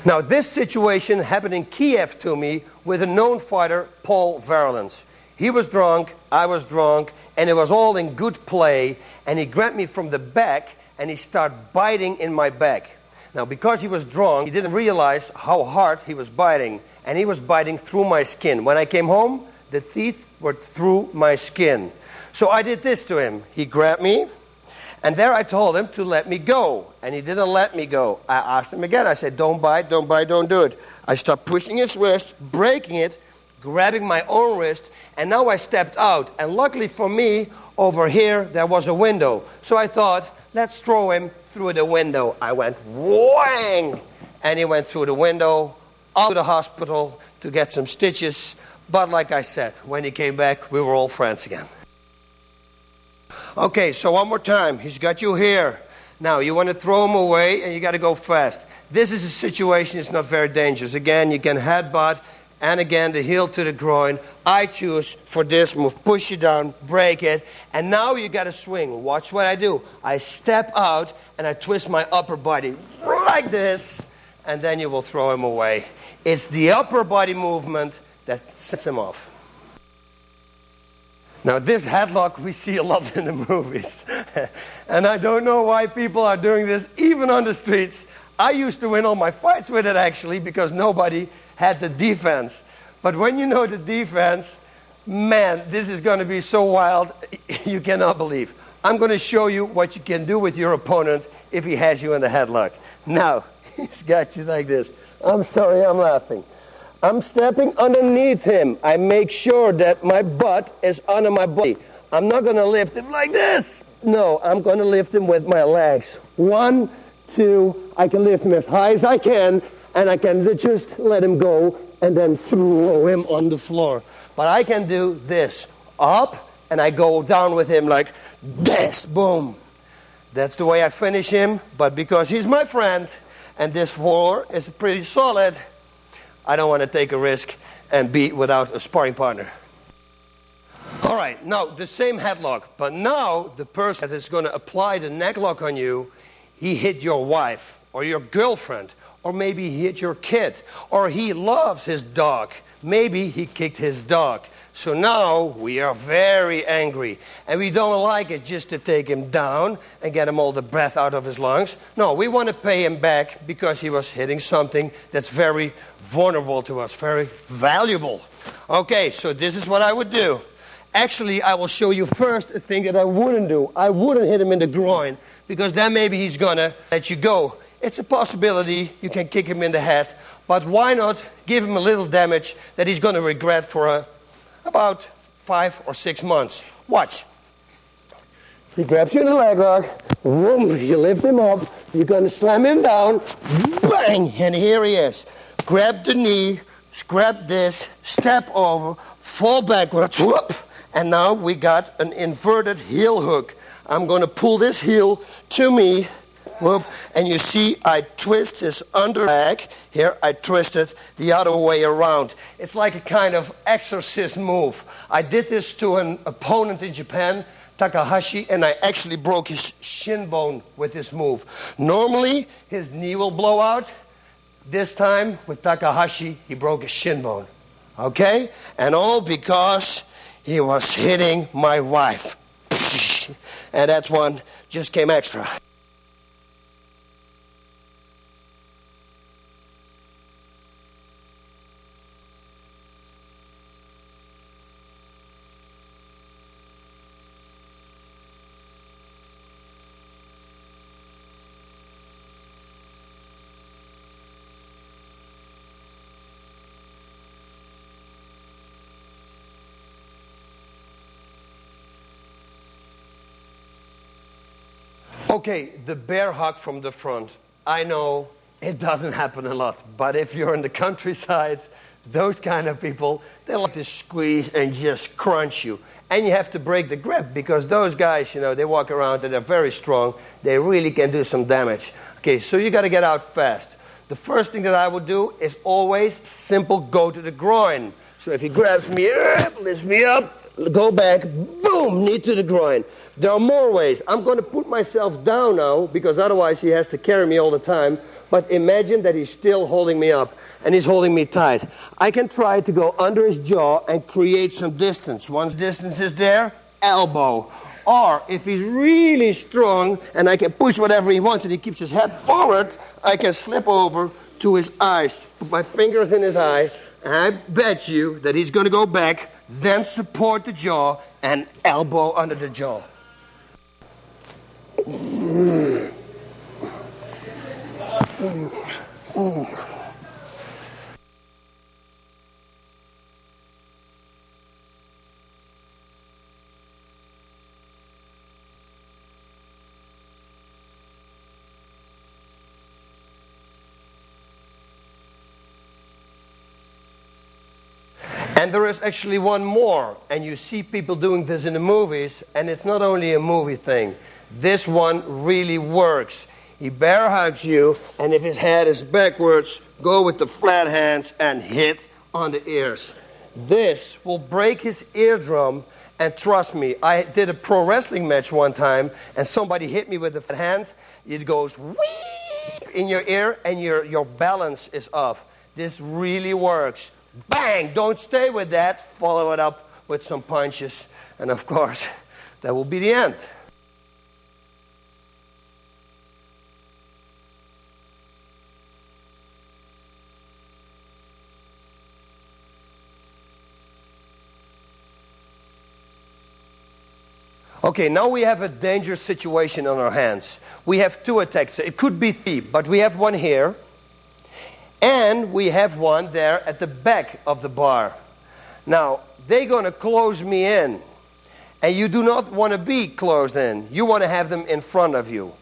Now, this situation happened in Kiev to me with a known fighter, Paul Verlins. He was drunk, I was drunk, and it was all in good play, and he grabbed me from the back, and he started biting in my back. Now, because he was drunk, he didn't realize how hard he was biting, and he was biting through my skin. When I came home, the teeth were through my skin. So I did this to him. He grabbed me, and there I told him to let me go, and he didn't let me go. I asked him again. I said, don't bite, don't bite, don't do it. I stopped pushing his wrist, breaking it, grabbing my own wrist, and now I stepped out. And luckily for me, over here, there was a window. So I thought, let's throw him through the window. I went whang, and he went through the window, out to the hospital to get some stitches. But like I said, when he came back, we were all friends again. Okay, so one more time. He's got you here. Now, you want to throw him away, and you got to go fast. This is a situation, it's not very dangerous. Again, you can headbutt, and again, the heel to the groin. I choose for this move. Push you down, break it, and now you got to swing. Watch what I do. I step out, and I twist my upper body like this, and then you will throw him away. It's the upper body movement that sets him off. Now, this headlock we see a lot in the movies. And I don't know why people are doing this, even on the streets. I used to win all my fights with it, actually, because nobody had the defense. But when you know the defense, man, this is going to be so wild, you cannot believe. I'm going to show you what you can do with your opponent if he has you in the headlock. Now, he's got you like this. I'm sorry, I'm laughing. I'm stepping underneath him. I make sure that my butt is under my body. I'm not going to lift him like this. No, I'm going to lift him with my legs. 1, 2, I can lift him as high as I can, and I can just let him go and then throw him on the floor. But I can do this, up, and I go down with him like this, boom. That's the way I finish him, but because he's my friend, and this floor is pretty solid, I don't want to take a risk and be without a sparring partner. All right, now the same headlock, but now the person that is going to apply the neck lock on you, he hit your wife or your girlfriend, or maybe he hit your kid, or he loves his dog. Maybe he kicked his dog. So now we are very angry, and we don't like it just to take him down and get him all the breath out of his lungs. No, we want to pay him back because he was hitting something that's very vulnerable to us, very valuable. Okay, so this is what I would do. Actually, I will show you first a thing that I wouldn't do. I wouldn't hit him in the groin, because then maybe he's going to let you go. It's a possibility you can kick him in the head, but why not give him a little damage that he's going to regret for about 5 or 6 months. Watch. He grabs you in the leg lock. Boom, you lift him up. You're going to slam him down. Bang! And here he is. Grab the knee, grab this, step over, fall backwards. Whoop! And now we got an inverted heel hook. I'm going to pull this heel to me. Whoop. And you see I twist his under leg. Here I twist it the other way around. It's like a kind of exorcist move. I did this to an opponent in Japan, Takahashi, and I actually broke his shin bone with this move. Normally his knee will blow out. This time with Takahashi he broke his shin bone. Okay? And all because he was hitting my wife. And that one just came extra. Okay, the bear hug from the front. I know it doesn't happen a lot, but if you're in the countryside, those kind of people, they like to squeeze and just crunch you. And you have to break the grip, because those guys, you know, they walk around and they're very strong. They really can do some damage. Okay, so you got to get out fast. The first thing that I would do is always simple go to the groin. So if he grabs me up, lifts me up, go back, boom, knee to the groin. There are more ways. I'm going to put myself down now, because otherwise he has to carry me all the time. but imagine that he's still holding me up, and he's holding me tight. I can try to go under his jaw and create some distance. Once distance is there, elbow. Or if he's really strong and I can push whatever he wants and he keeps his head forward, I can slip over to his eyes, put my fingers in his eye, and I bet you that he's going to go back, then support the jaw and elbow under the jaw. And there is actually one more, and you see people doing this in the movies, and it's not only a movie thing. This one really works. He bear hugs you, and if his head is backwards, go with the flat hands and hit on the ears. This will break his eardrum, and trust me, I did a pro wrestling match one time, and somebody hit me with the flat hand. It goes wheep in your ear, and your balance is off. This really works. Bang! Don't stay with that. Follow it up with some punches. And of course, that will be the end. Okay, now we have a dangerous situation on our hands. We have two attacks. It could be three, but we have one here. And we have one there at the back of the bar. Now, they're going to close me in. And you do not want to be closed in. You want to have them in front of you.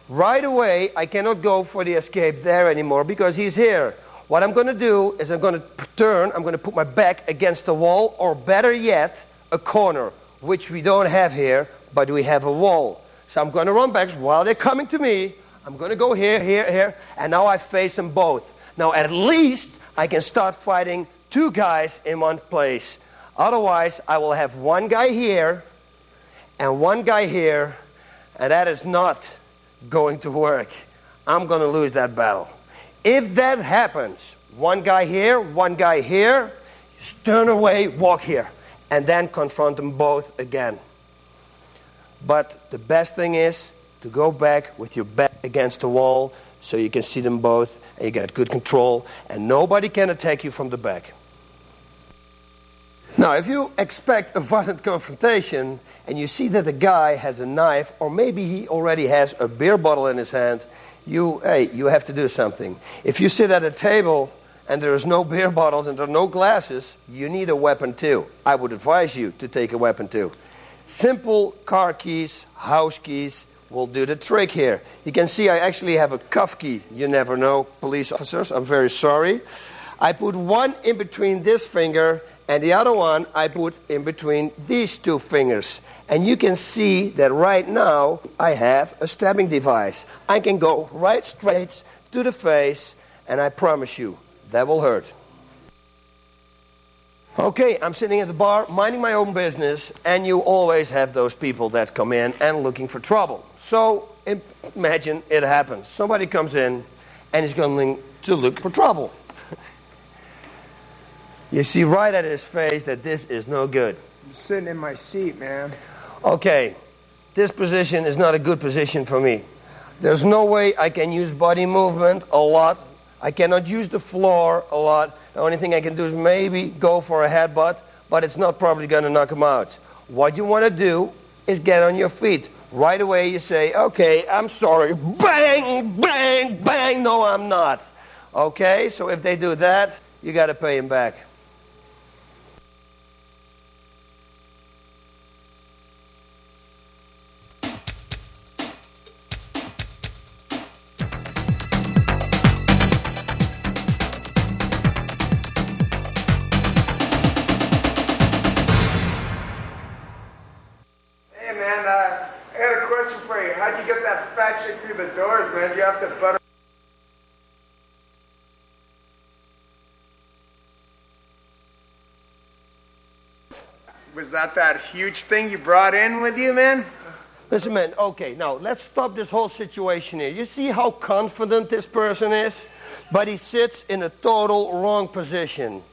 Right away, I cannot go for the escape there anymore because he's here. What I'm going to do is I'm going to turn, I'm going to put my back against the wall, or better yet, a corner, which we don't have here, but we have a wall. So I'm going to run back while they're coming to me. I'm going to go here, here, here, and now I face them both. Now, at least I can start fighting two guys in one place. Otherwise, I will have one guy here and one guy here, and that is not going to work. I'm going to lose that battle. If that happens, one guy here, just turn away, walk here, and then confront them both again. But the best thing is to go back with your back against the wall so you can see them both. You got good control, and nobody can attack you from the back. Now, if you expect a violent confrontation, and you see that the guy has a knife, or maybe he already has a beer bottle in his hand, you have to do something. If you sit at a table, and there is no beer bottles, and there are no glasses, you need a weapon too. I would advise you to take a weapon too. Simple car keys, house keys, will do the trick here. You can see I actually have a cuff key. You never know, police officers. I'm very sorry. I put one in between this finger, and the other one I put in between these two fingers. And you can see that right now I have a stabbing device. I can go right straight to the face, and I promise you, that will hurt. Okay, I'm sitting at the bar, minding my own business, and you always have those people that come in and looking for trouble. So imagine it happens. Somebody comes in and is going to look for trouble. You see right at his face that this is no good. I'm sitting in my seat, man. Okay, this position is not a good position for me. There's no way I can use body movement a lot. I cannot use the floor a lot. The only thing I can do is maybe go for a headbutt, but it's not probably going to knock him out. What you want to do is get on your feet. Right away you say, okay, I'm sorry. Bang, bang, bang. No, I'm not. Okay, so if they do that, you got to pay him back. How'd you get that fat chick through the doors, man? Did you have to butter? Was that huge thing you brought in with you, man? Listen, man, okay, now let's stop this whole situation here. You see how confident this person is? But he sits in a total wrong position.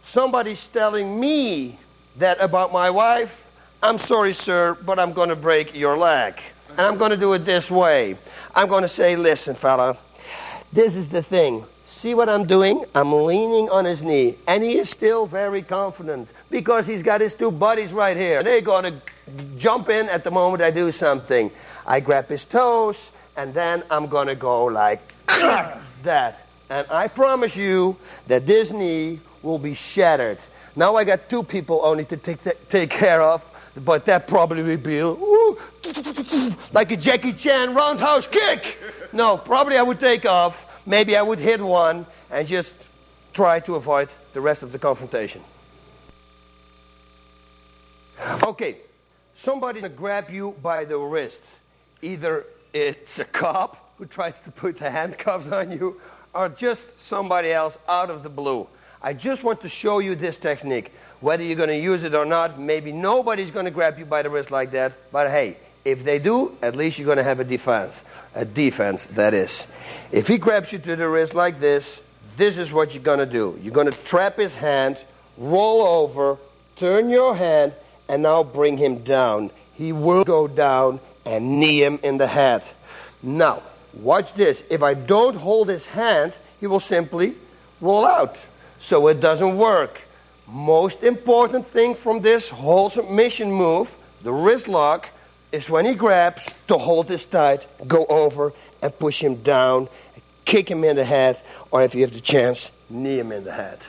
Somebody's telling me that about my wife. I'm sorry, sir, but I'm going to break your leg. And I'm going to do it this way. I'm going to say, listen, fella, this is the thing. See what I'm doing? I'm leaning on his knee. And he is still very confident because he's got his two buddies right here. They're going to jump in at the moment I do something. I grab his toes, and then I'm going to go like that. And I promise you that this knee will be shattered. Now I got two people only to take care of, but that probably will be like a Jackie Chan roundhouse kick. No, probably I would take off. Maybe I would hit one and just try to avoid the rest of the confrontation. Okay, somebody's going to grab you by the wrist. Either it's a cop who tries to put the handcuffs on you, or just somebody else out of the blue. I just want to show you this technique. Whether you're going to use it or not, maybe nobody's going to grab you by the wrist like that. But hey, if they do, at least you're going to have a defense. A defense, that is. If he grabs you to the wrist like this is what you're going to do. You're going to trap his hand, roll over, turn your hand, and now bring him down. He will go down and knee him in the head. Now, watch this. If I don't hold his hand, he will simply roll out. So it doesn't work. Most important thing from this whole submission move, the wrist lock, is when he grabs, to hold this tight, go over and push him down, kick him in the head, or if you have the chance, knee him in the head.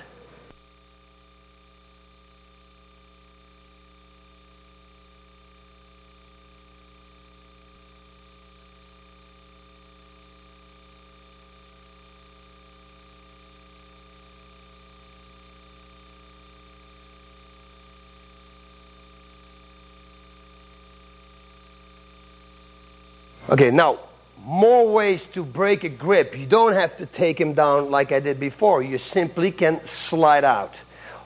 Okay, now, more ways to break a grip. You don't have to take him down like I did before. You simply can slide out.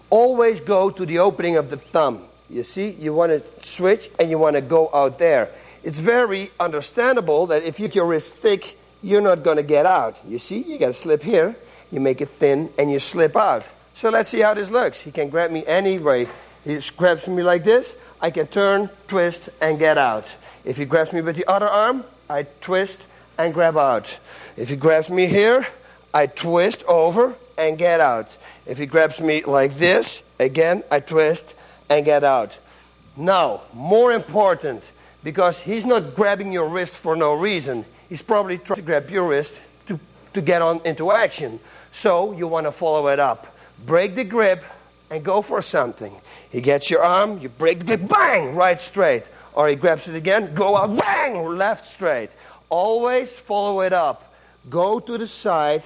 Always go to the opening of the thumb. You see, you want to switch and you want to go out there. It's very understandable that if you keep your wrist thick, you're not going to get out. You see, you got to slip here, you make it thin, and you slip out. So let's see how this looks. He can grab me any way. He grabs me like this, I can turn, twist, and get out. If he grabs me with the other arm, I twist and grab out. If he grabs me here, I twist over and get out. If he grabs me like this, again, I twist and get out. Now, more important, because he's not grabbing your wrist for no reason. He's probably trying to grab your wrist to get on into action. So you want to follow it up. Break the grip and go for something. He gets your arm, you break the grip, bang, right straight. Or he grabs it again, go out, bang, left straight. Always follow it up. Go to the side.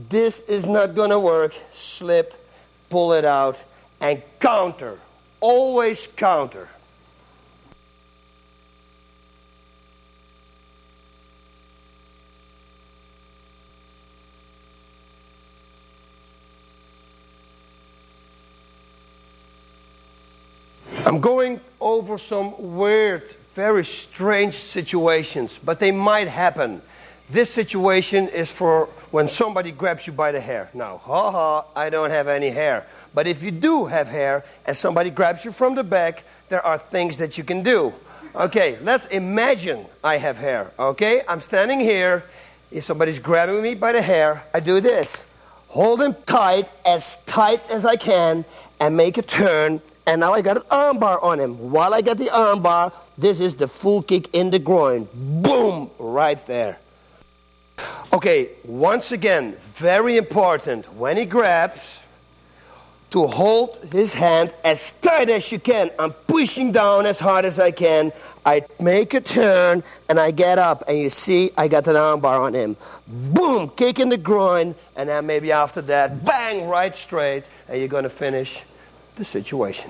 This is not going to work. Slip, pull it out, and counter. Always counter. I'm going over some weird, very strange situations, but they might happen. This situation is for when somebody grabs you by the hair. Now, I don't have any hair. But if you do have hair and somebody grabs you from the back, there are things that you can do. Okay, let's imagine I have hair. Okay, I'm standing here. If somebody's grabbing me by the hair, I do this. Hold him tight as I can, and make a turn. And now I got an arm bar on him. While I got the arm bar, this is the full kick in the groin. Boom! Right there. Okay, once again, very important. When he grabs, to hold his hand as tight as you can. I'm pushing down as hard as I can. I make a turn, and I get up. And you see, I got an arm bar on him. Boom! Kick in the groin. And then maybe after that, bang! Right straight. And you're going to finish the situation.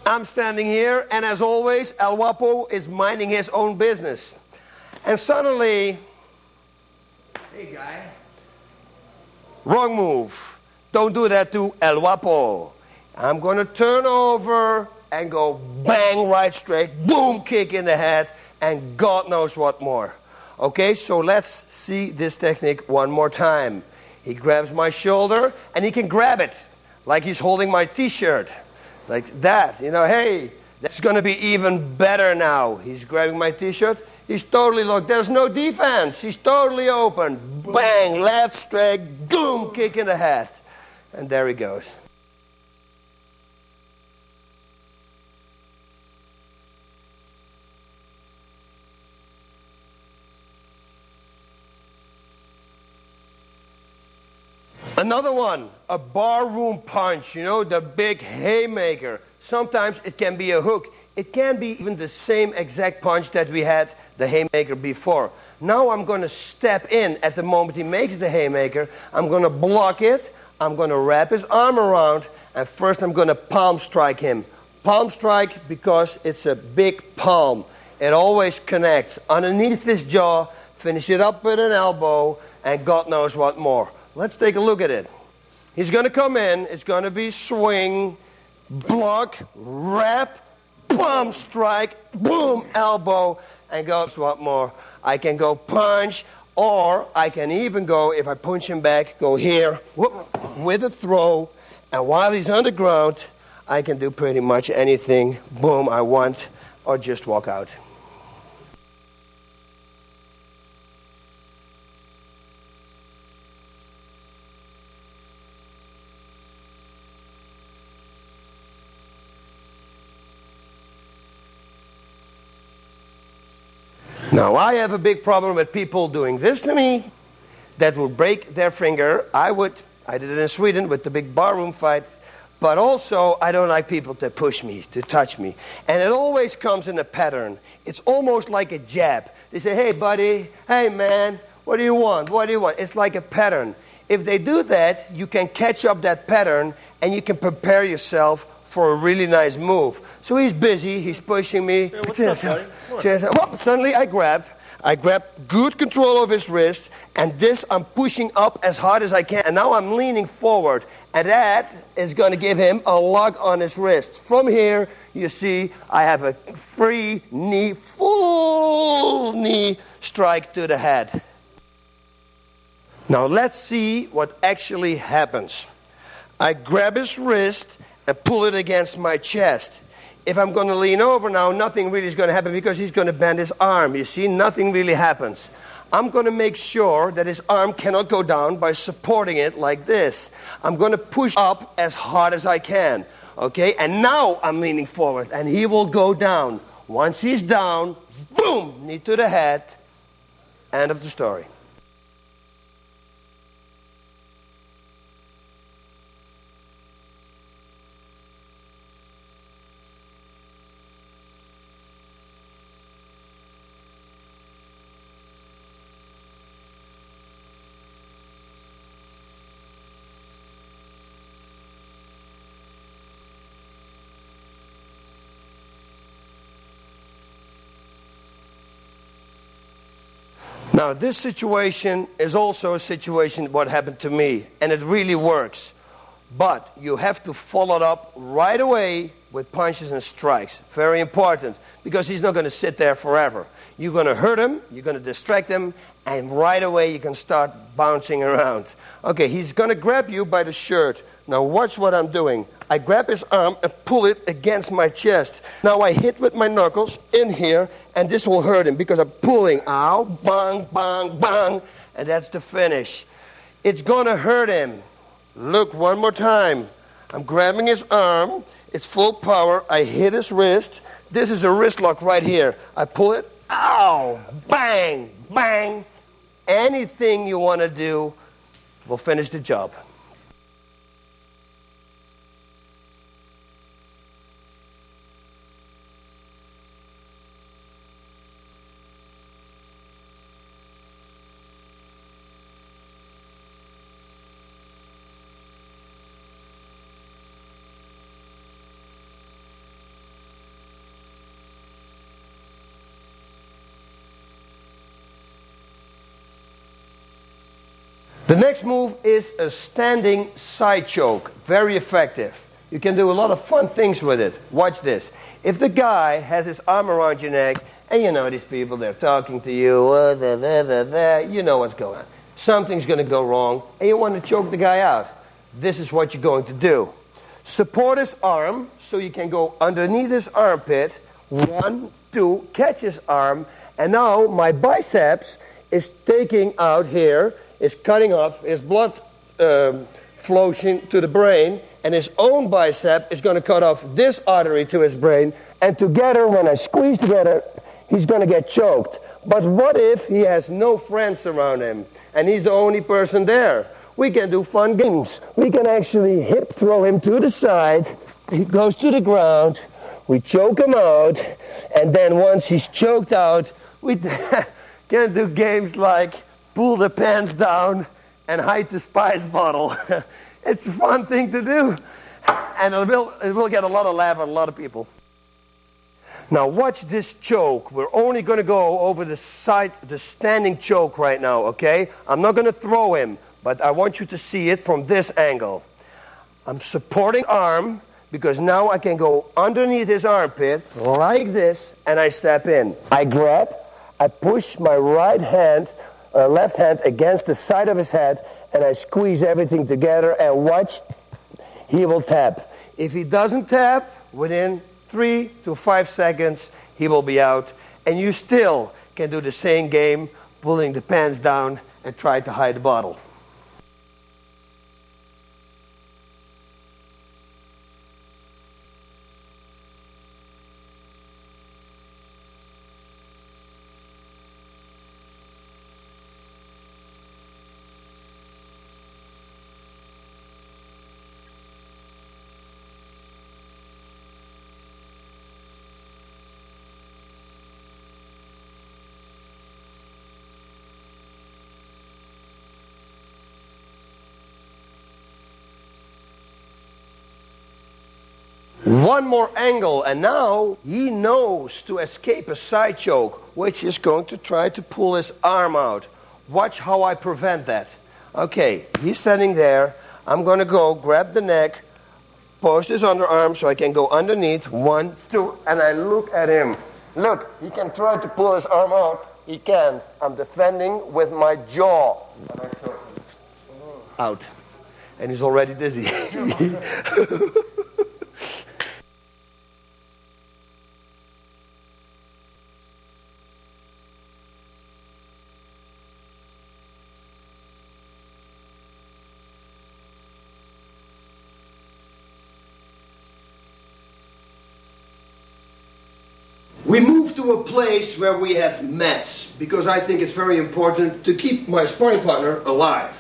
I'm standing here, and as always, El Guapo is minding his own business. And suddenly, Hey, guy. wrong move. Don't do that to El Guapo. I'm going to turn over and go bang right straight, boom, kick in the head, and God knows what more. Okay, so let's see this technique one more time. He grabs my shoulder, and he can grab it like he's holding my t-shirt. Like that, you know, hey, that's going to be even better now. He's grabbing my t-shirt. He's totally locked. There's no defense. He's totally open. Bang, left straight, boom, kick in the head. And there he goes. Another one, a barroom punch, you know, the big haymaker. Sometimes it can be a hook. It can be even the same exact punch that we had the haymaker before. Now I'm going to step in at the moment he makes the haymaker. I'm going to block it. I'm going to wrap his arm around. And first I'm going to palm strike him. Palm strike because it's a big palm. It always connects. Underneath his jaw, finish it up with an elbow, and God knows what more. Let's take a look at it. He's going to come in. It's going to be swing, block, wrap, palm strike, boom, elbow, and goes what more. I can go punch, or I can even go, if I punch him back, go here, whoop, with a throw. And while he's on the ground, I can do pretty much anything, boom, I want, or just walk out. Now, I have a big problem with people doing this to me that will break their finger. I did it in Sweden with the big barroom fight, but also I don't like people to push me, to touch me. And it always comes in a pattern. It's almost like a jab. They say, hey, buddy, hey, man, what do you want? What do you want? It's like a pattern. If they do that, you can catch up that pattern and you can prepare yourself for a really nice move. So he's busy, he's pushing me. Yeah, what's up, buddy? Whoop, suddenly I grab good control of his wrist, and this I'm pushing up as hard as I can. And now I'm leaning forward, and that is going to give him a lock on his wrist. From here, you see, I have a free knee, full knee strike to the head. Now let's see what actually happens. I grab his wrist and pull it against my chest. If I'm going to lean over now, nothing really is going to happen because he's going to bend his arm. You see, nothing really happens. I'm going to make sure that his arm cannot go down by supporting it like this. I'm going to push up as hard as I can. Okay, and now I'm leaning forward and he will go down. Once he's down, boom, knee to the head. End of the story. Now, this situation is also a situation what happened to me, and it really works. But you have to follow it up right away with punches and strikes. Very important, because he's not going to sit there forever. You're going to hurt him, you're going to distract him, and right away you can start bouncing around. Okay, he's going to grab you by the shirt. Now watch what I'm doing. I grab his arm and pull it against my chest. Now I hit with my knuckles in here, and this will hurt him because I'm pulling. Ow, bang, bang, bang. And that's the finish. It's going to hurt him. Look, one more time. I'm grabbing his arm. It's full power. I hit his wrist. This is a wrist lock right here. I pull it. Ow, bang, bang. Anything you want to do will finish the job. The next move is a standing side choke. Very effective. You can do a lot of fun things with it. Watch this. If the guy has his arm around your neck, and you know these people, they're talking to you, you know what's going on. Something's going to go wrong, and you want to choke the guy out. This is what you're going to do. Support his arm, so you can go underneath his armpit. 1, 2, catch his arm, and now my biceps is taking out here, is cutting off, his blood flows to the brain, and his own bicep is going to cut off this artery to his brain, and together, when I squeeze together, he's going to get choked. But what if he has no friends around him, and he's the only person there? We can do fun games. We can actually hip throw him to the side, he goes to the ground, we choke him out, and then once he's choked out, we can do games like pull the pants down and hide the spice bottle. It's a fun thing to do, and it will get a lot of laugh out of a lot of people. Now watch this choke. We're only going to go over the side, the standing choke right now, okay? I'm not going to throw him, but I want you to see it from this angle. I'm supporting arm, because now I can go underneath his armpit like this, and I step in. I grab, I push my left hand against the side of his head, and I squeeze everything together, and watch, he will tap. If he doesn't tap, within 3 to 5 seconds, he will be out, and you still can do the same game, pulling the pants down and try to hide the bottle. One more angle, and now he knows to escape a side choke, which is going to try to pull his arm out. Watch how I prevent that. Okay, he's standing there. I'm going to go grab the neck, post his underarm so I can go underneath. 1, 2, and I look at him. Look, he can try to pull his arm out. He can. I'm defending with my jaw. And I choke him out. And he's already dizzy. We move to a place where we have mats, because I think it's very important to keep my sparring partner alive.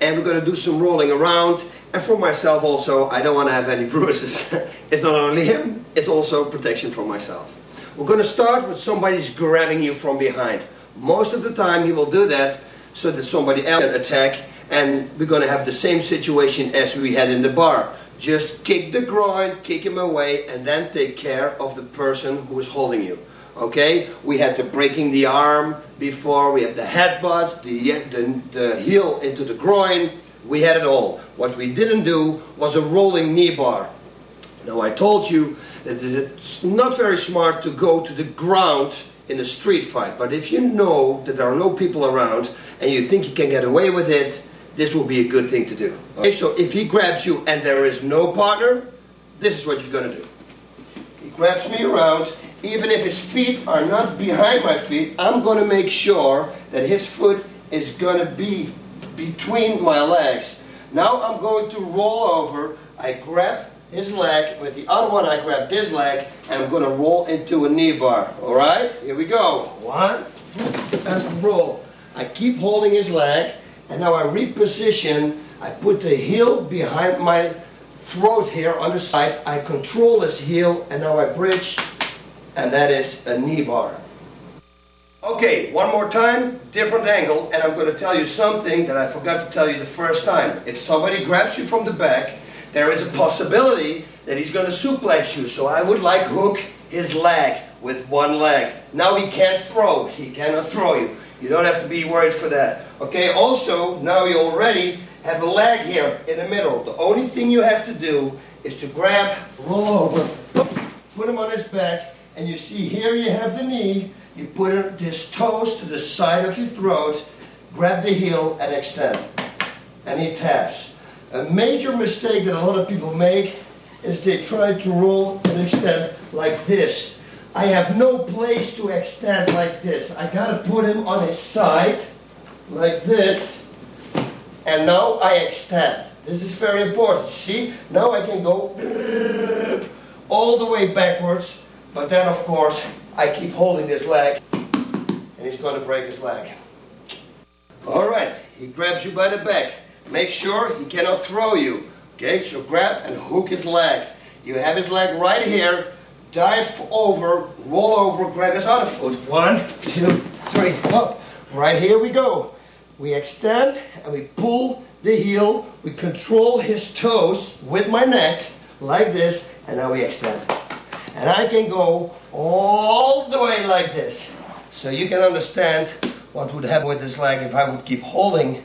And we're going to do some rolling around, and for myself also, I don't want to have any bruises. It's not only him, it's also protection for myself. We're going to start with somebody's grabbing you from behind. Most of the time he will do that so that somebody else can attack, and we're going to have the same situation as we had in the bar. Just kick the groin, kick him away, and then take care of the person who is holding you. Okay? We had the breaking the arm before, we had the headbutts, the heel into the groin. We had it all. What we didn't do was a rolling knee bar. Now I told you that it's not very smart to go to the ground in a street fight, but if you know that there are no people around and you think you can get away with it, this will be a good thing to do. Okay, so if he grabs you and there is no partner, this is what you're going to do. He grabs me around. Even if his feet are not behind my feet, I'm going to make sure that his foot is going to be between my legs. Now I'm going to roll over. I grab his leg. With the other one I grab this leg, and I'm going to roll into a knee bar. Alright? Here we go. 1, 2, and roll. I keep holding his leg. And now I reposition, I put the heel behind my throat here on the side, I control his heel, and now I bridge, and that is a knee bar. Okay, one more time, different angle, and I'm going to tell you something that I forgot to tell you the first time. If somebody grabs you from the back, there is a possibility that he's going to suplex you, so I would like hook his leg with one leg. Now he can't throw, he cannot throw you. You don't have to be worried for that. Okay, also, now you already have a leg here in the middle. The only thing you have to do is to grab, roll over, put him on his back, and you see here you have the knee. You put his toes to the side of your throat, grab the heel and extend. And he taps. A major mistake that a lot of people make is they try to roll and extend like this. I have no place to extend like this. I gotta put him on his side, like this, and now I extend. This is very important. See, now I can go all the way backwards, but then of course I keep holding this leg, and he's gonna break his leg. All right, he grabs you by the back. Make sure he cannot throw you. Okay, so grab and hook his leg. You have his leg right here. Dive over, roll over, grab his other foot. 1, 2, 3, up. Right here we go. We extend and we pull the heel. We control his toes with my neck like this, and now we extend. And I can go all the way like this. So you can understand what would happen with this leg if I would keep holding.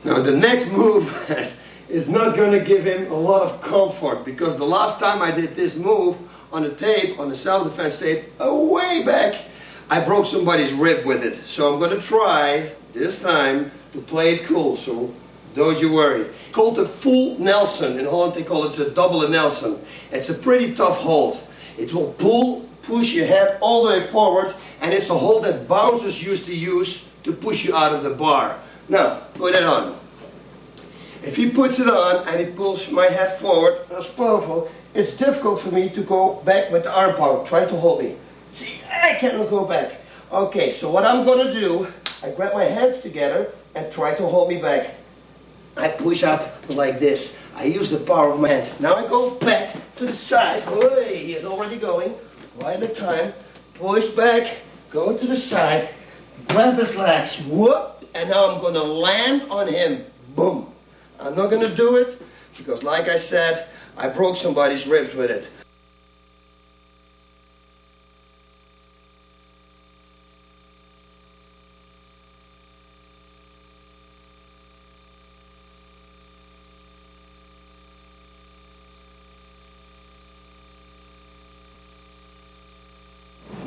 Now the next move is not going to give him a lot of comfort, because the last time I did this move on the tape, on the self-defense tape, way back, I broke somebody's rib with it. So I'm going to try this time to play it cool, so don't you worry. It's called the full Nelson. In Holland they call it the double Nelson. It's a pretty tough hold. It will push your head all the way forward, and it's a hold that bouncers used to use to push you out of the bar. Now, put it on. If he puts it on and he pulls my head forward, that's powerful, it's difficult for me to go back with the arm power. Try to hold me. See, I cannot go back. Okay, so what I'm going to do, I grab my hands together and try to hold me back. I push up like this. I use the power of my hands. Now I go back to the side. Hey, he is already going. One at a time. Push back, go to the side, grab his legs, whoop. And now I'm going to land on him. Boom. I'm not going to do it because, like I said, I broke somebody's ribs with it.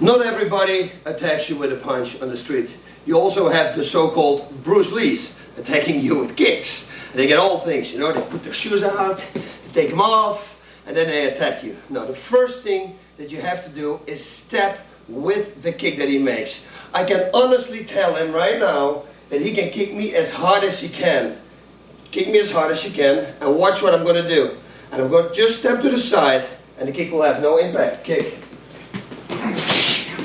Not everybody attacks you with a punch on the street. You also have the so-called Bruce Lees attacking you with kicks. And they get all things, you know, they put their shoes out, they take them off, and then they attack you. Now, the first thing that you have to do is step with the kick that he makes. I can honestly tell him right now that he can kick me as hard as he can. Kick me as hard as he can, and watch what I'm going to do. And I'm going to just step to the side, and the kick will have no impact. Kick.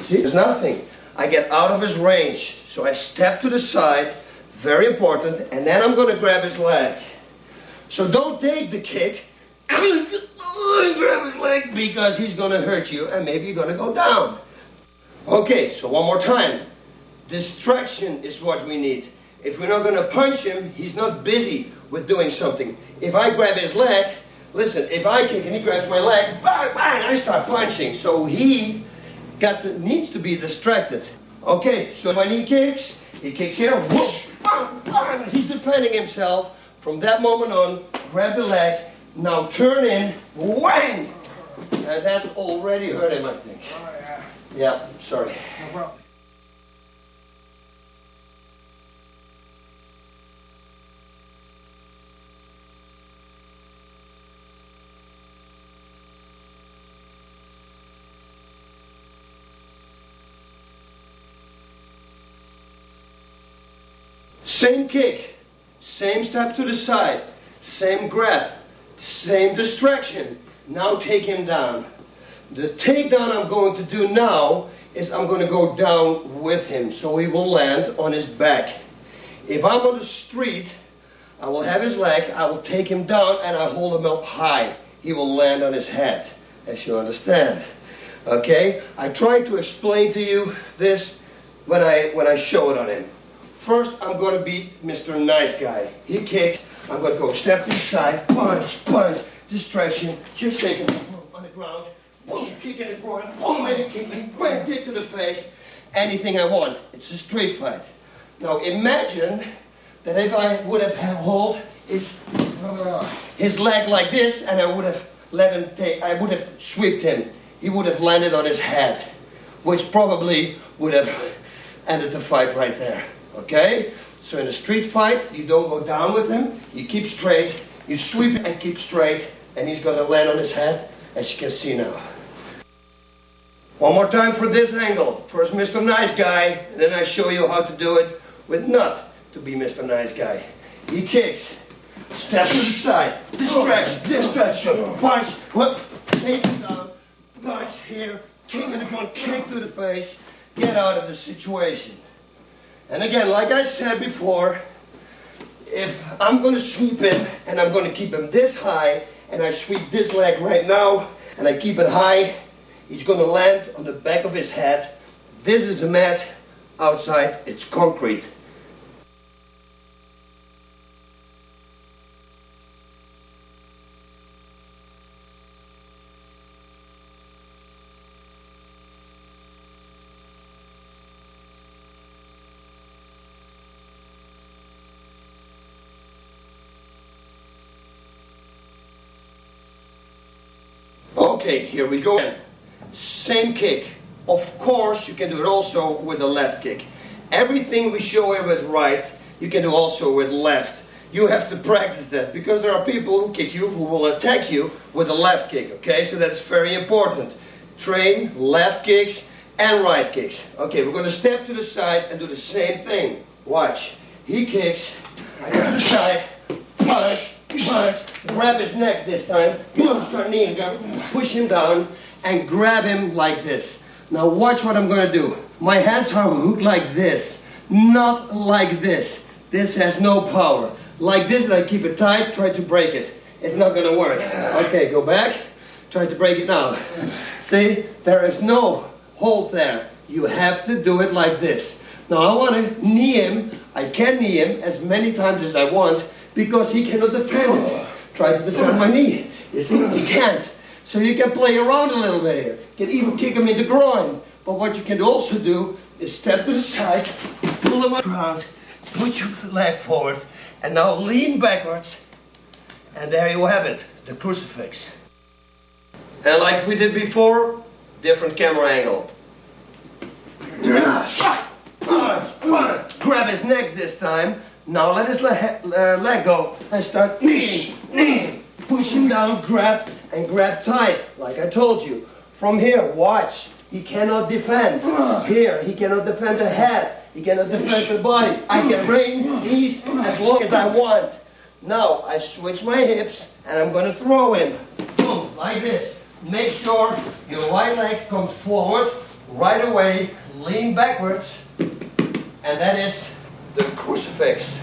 See, there's nothing. I get out of his range, so I step to the side, very important, and then I'm going to grab his leg. So don't take the kick, grab his leg, because he's going to hurt you, and maybe you're going to go down. Okay, so one more time. Distraction is what we need. If we're not going to punch him, he's not busy with doing something. If I grab his leg, listen, if I kick and he grabs my leg, bang, bang, I start punching. So he needs to be distracted. Okay, so when he kicks here, whoosh, bang, bang, he's defending himself. From that moment on, grab the leg, now turn in, whang! And that already hurt him, I think. Oh, yeah. Yeah, sorry. No problem. Same kick, same step to the side, same grab, same distraction. Now take him down. The takedown I'm going to do now is I'm going to go down with him so he will land on his back. If I'm on the street, I will have his leg, I will take him down and I hold him up high. He will land on his head, as you understand. Okay? I try to explain to you this when I show it on him. First, I'm going to be Mr. Nice Guy. He kicks, I'm going to go step to the side, punch, punch, distraction, just taking on the ground, boom, kick in the groin, boom, and a kick, bang, kick to the face, anything I want. It's a street fight. Now imagine that if I would have held his leg like this, and I would have let him take, I would have swept him. He would have landed on his head, which probably would have ended the fight right there. Okay? So in a street fight, you don't go down with him, you keep straight, you sweep and keep straight, and he's going to land on his head, as you can see now. One more time for this angle. First Mr. Nice Guy, and then I show you how to do it with not to be Mr. Nice Guy. He kicks, step to the side, distraction, punch, whoop, take him down, punch here, kick in the ground, kick to the face, get out of the situation. And again, like I said before, if I'm going to sweep him and I'm going to keep him this high, and I sweep this leg right now and I keep it high, he's going to land on the back of his head. This is a mat, outside it's concrete. Okay, here we go. Same kick. Of course, you can do it also with the left kick. Everything we show here with right, you can do also with left. You have to practice that, because there are people who kick you, who will attack you with the left kick, okay? So that's very important. Train left kicks and right kicks. Okay, we're going to step to the side and do the same thing. Watch. He kicks, I go to the side, punch, punch, grab his neck this time, he's going to start kneeing, push him down, and grab him like this. Now watch what I'm going to do. My hands are hooked like this, not like this. This has no power. Like this, and I keep it tight, try to break it. It's not going to work. Okay, go back, try to break it now. See, there is no hold there. You have to do it like this. Now I want to knee him. I can knee him as many times as I want, because he cannot defend it. Try to defend my knee. You see, he can't. So you can play around a little bit here. You can even kick him in the groin. But what you can also do is step to the side, pull him around, put your leg forward, and now lean backwards. And there you have it, the crucifix. And like we did before, different camera angle. Grab his neck this time. Now let his leg go and start kneeing. Push him down, grab, and grab tight, like I told you. From here, watch. He cannot defend. Here, he cannot defend the head. He cannot defend the body. I can bring these as long as I want. Now, I switch my hips, and I'm going to throw him. Boom, like this. Make sure your right leg comes forward right away. Lean backwards. And that is the crucifix.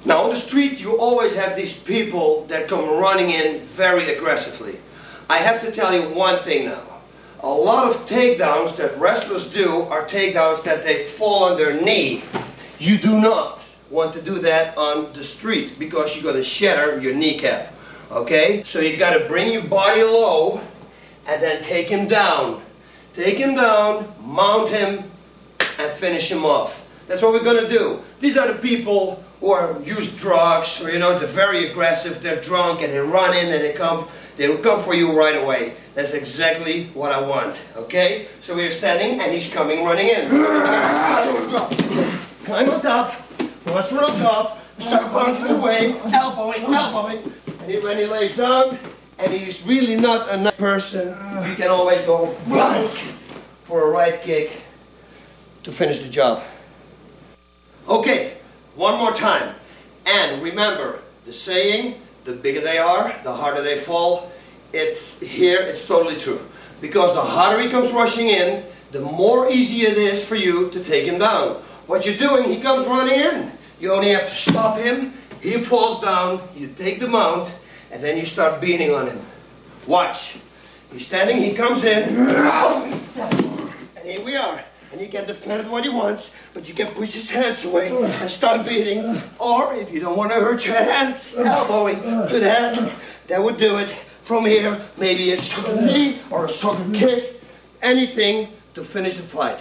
Now on the street you always have these people that come running in very aggressively. I have to tell you one thing now. A lot of takedowns that wrestlers do are takedowns that they fall on their knee. You do not want to do that on the street, because you're going to shatter your kneecap. Okay? So you got to bring your body low and then take him down. Take him down, mount him, and finish him off. That's what we're going to do. These are the people or use drugs, or you know, they're very aggressive, they're drunk, and they run in and they will come for you right away. That's exactly what I want, okay? So we're standing and he's coming running in. Climb on top. Once we're on top, start bouncing away, elbowing. And when he lays down, and he's really not a nice person, you can always go blank for a right kick to finish the job. Okay, one more time. And remember, the saying, the bigger they are, the harder they fall. It's totally true. Because the harder he comes rushing in, the more easy it is for you to take him down. What you're doing, he comes running in. You only have to stop him, he falls down, you take the mount, and then you start beating on him. Watch. He's standing, he comes in, and here we are. And he can defend what he wants, but you can push his hands away and start beating. Or, if you don't want to hurt your hands, elbowing to the head, that would do it. From here, maybe a soccer knee or a soccer kick, anything to finish the fight.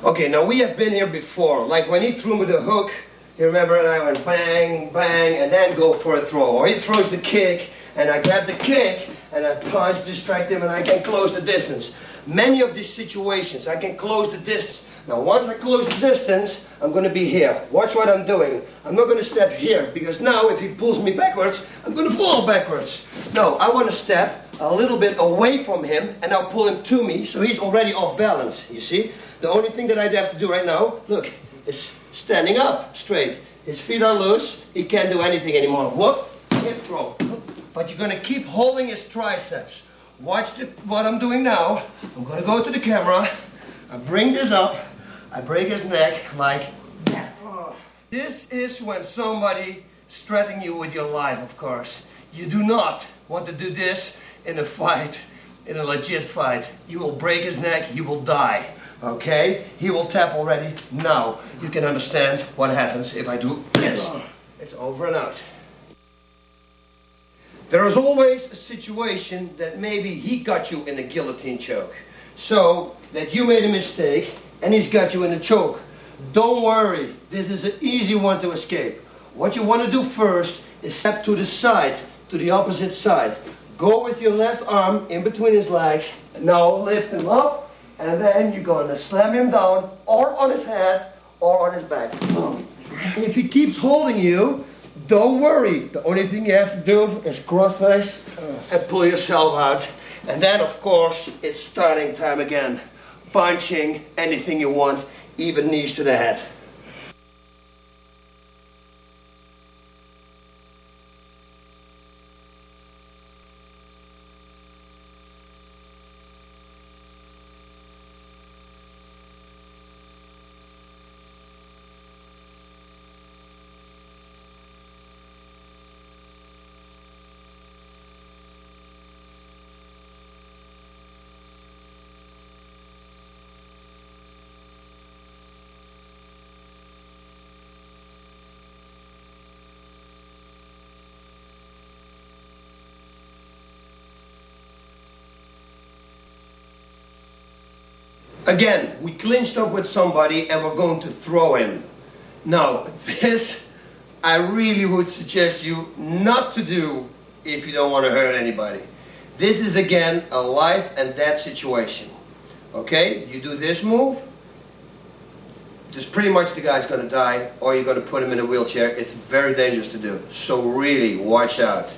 Okay, now we have been here before. Like when he threw me the hook, you remember, and I went bang, bang, and then go for a throw. Or he throws the kick, and I grab the kick, and I punch, distract him, and I can close the distance. Many of these situations, I can close the distance. Now, once I close the distance, I'm going to be here. Watch what I'm doing. I'm not going to step here, because now if he pulls me backwards, I'm going to fall backwards. No, I want to step a little bit away from him, and I'll pull him to me, so he's already off balance, you see? The only thing that I'd have to do right now, look, is standing up straight. His feet are loose, he can't do anything anymore. Whoop, hip throw. But you're going to keep holding his triceps. Watch what I'm doing now. I'm going to go to the camera, I bring this up, I break his neck like that. This is when somebody is threatening you with your life, of course. You do not want to do this in a fight, in a legit fight. You will break his neck, he will die. Okay? He will tap already. Now you can understand what happens if I do this. It's over and out. There is always a situation that maybe he got you in a guillotine choke. So that you made a mistake and he's got you in a choke. Don't worry, this is an easy one to escape. What you want to do first is step to the side, to the opposite side. Go with your left arm in between his legs. Now lift him up. And then you're going to slam him down, or on his head, or on his back. If he keeps holding you, don't worry. The only thing you have to do is cross-face and pull yourself out. And then, of course, it's starting time again. Punching, anything you want, even knees to the head. Again, we clinched up with somebody and we're going to throw him. Now, this I really would suggest you not to do if you don't want to hurt anybody. This is again a life and death situation. Okay, you do this move, just pretty much the guy's going to die, or you're going to put him in a wheelchair. It's very dangerous to do, so really watch out.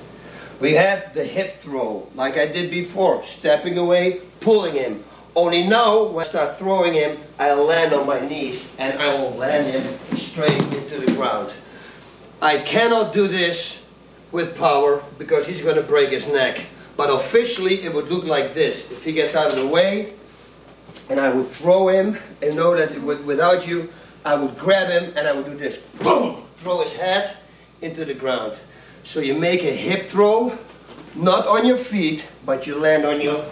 We have the hip throw, like I did before, stepping away, pulling him. Only now, when I start throwing him, I'll land on my knees and I will land him straight into the ground. I cannot do this with power because he's going to break his neck. But officially, it would look like this. If he gets out of the way, and I would throw him, and know that without you, I would grab him and I would do this. Boom! Throw his head into the ground. So you make a hip throw, not on your feet, but you land on your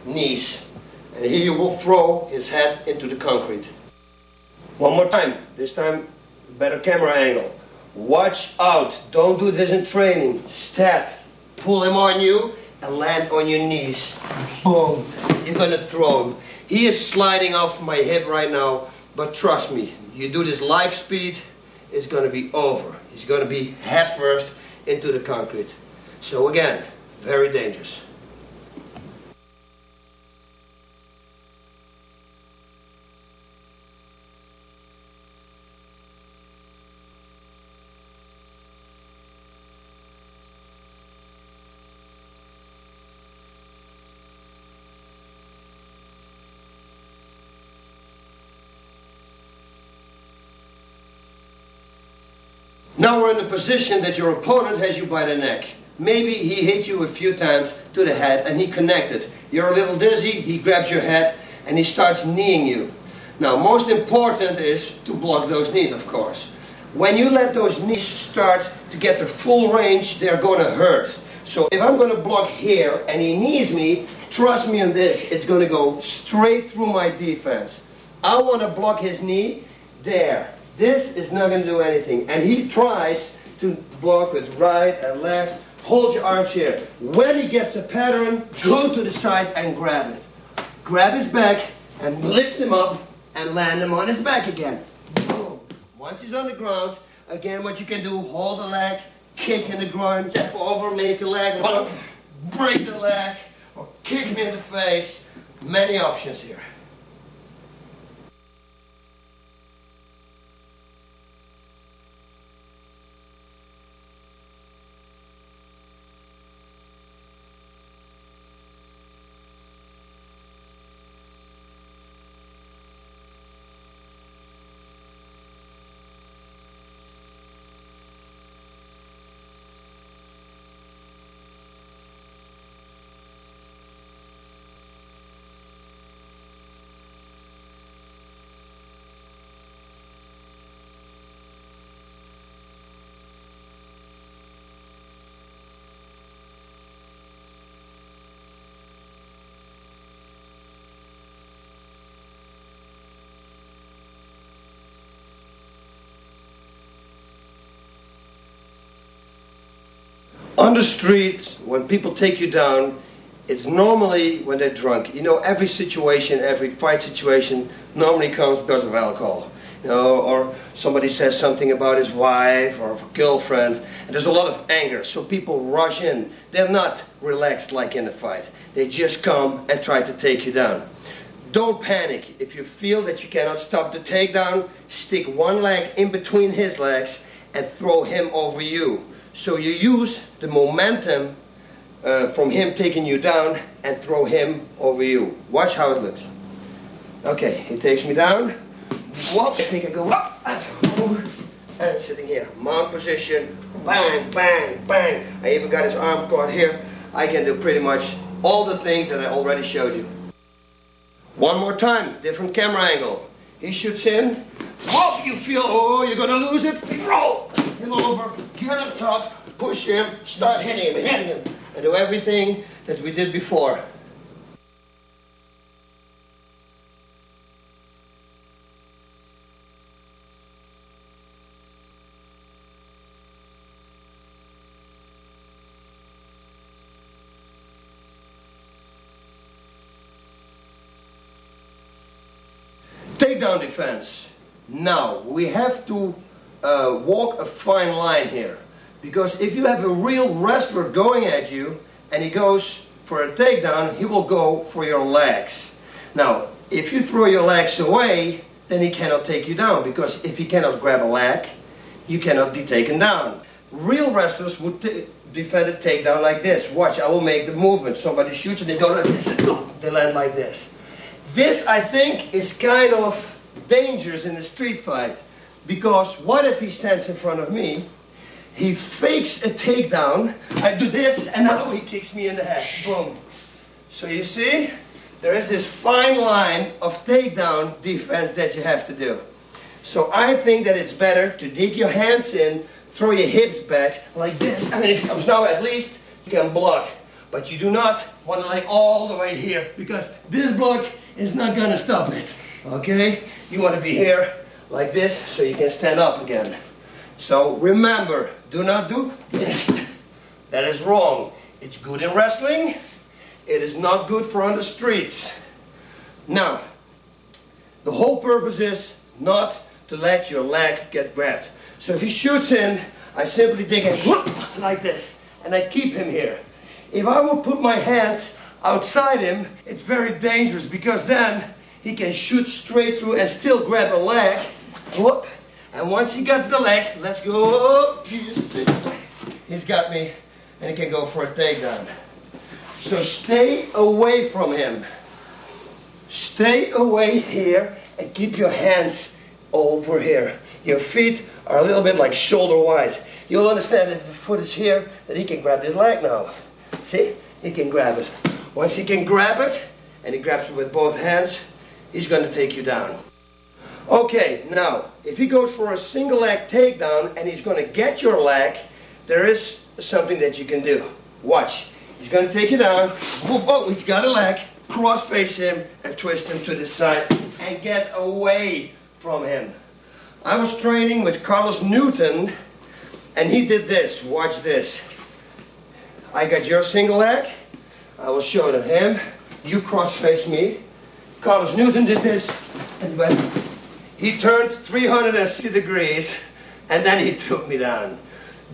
knees. And here you will throw his head into the concrete. One more time. This time, better camera angle. Watch out. Don't do this in training. Step. Pull him on you and land on your knees. Boom. You're going to throw him. He is sliding off my hip right now, but trust me, you do this live speed, it's going to be over. He's going to be head first into the concrete. So again, very dangerous. Now we're in the position that your opponent has you by the neck. Maybe he hit you a few times to the head and he connected. You're a little dizzy, he grabs your head and he starts kneeing you. Now most important is to block those knees, of course. When you let those knees start to get their full range, they're going to hurt. So if I'm going to block here and he knees me, trust me on this, it's going to go straight through my defense. I want to block his knee there. This is not going to do anything. And he tries to block with right and left. Hold your arms here. When he gets a pattern, go to the side and grab it. Grab his back and lift him up and land him on his back again. Boom. Once he's on the ground, again what you can do, hold the leg, kick in the groin, step over, make a leg, break the leg, or kick him in the face. Many options here. On the street, when people take you down, it's normally when they're drunk. You know, every situation, every fight situation normally comes because of alcohol. You know, or somebody says something about his wife or girlfriend, and there's a lot of anger, so people rush in. They're not relaxed like in a fight. They just come and try to take you down. Don't panic. If you feel that you cannot stop the takedown, stick one leg in between his legs and throw him over you. So you use the momentum from him taking you down and throw him over you. Watch how it looks. Okay, he takes me down. Whoop, I think I go up. And I'm sitting here. Mount position. Bang, bang, bang. I even got his arm caught here. I can do pretty much all the things that I already showed you. One more time, different camera angle. He shoots in. Whoop, you feel, oh, you're going to lose it. Roll him over. Get up top. Push him. Start hitting him. And do everything that we did before. Takedown defense. Now, we have to walk a fine line here. Because if you have a real wrestler going at you and he goes for a takedown, he will go for your legs. Now, if you throw your legs away, then he cannot take you down. Because if he cannot grab a leg, you cannot be taken down. Real wrestlers would defend a takedown like this. Watch, I will make the movement. Somebody shoots and they go like this. They land like this. This, I think, is kind of dangerous in a street fight. Because what if he stands in front of me, he fakes a takedown, I do this, and now he kicks me in the head. Boom. So you see, there is this fine line of takedown defense that you have to do. So I think that it's better to dig your hands in, throw your hips back like this. I mean, if it comes now, at least you can block. But you do not want to lay all the way here, because this block is not going to stop it. Okay? You want to be here like this so you can stand up again. So remember, do not do this. That is wrong. It's good in wrestling. It is not good for on the streets. Now, the whole purpose is not to let your leg get grabbed. So if he shoots in, I simply dig and whoop, like this, and I keep him here. If I will put my hands outside him, it's very dangerous, because then he can shoot straight through and still grab a leg. Whoop. And once he got to the leg, let's go. He's got me, and he can go for a takedown. So stay away from him. Stay away here and keep your hands over here. Your feet are a little bit like shoulder wide. You'll understand that if the foot is here, that he can grab this leg now. See? He can grab it. Once he can grab it, and he grabs it with both hands, he's going to take you down. Okay, now, if he goes for a single leg takedown and he's going to get your leg, there is something that you can do. Watch. He's going to take you down. Oh, he's got a leg. Cross face him and twist him to the side and get away from him. I was training with Carlos Newton, and he did this. Watch this. I got your single leg. I will show it to him. You cross face me. Carlos Newton did this, and he turned 360 degrees, and then he took me down.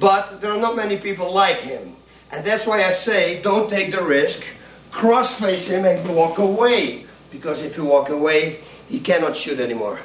But there are not many people like him. And that's why I say, don't take the risk. Cross-face him and walk away. Because if you walk away, he cannot shoot anymore.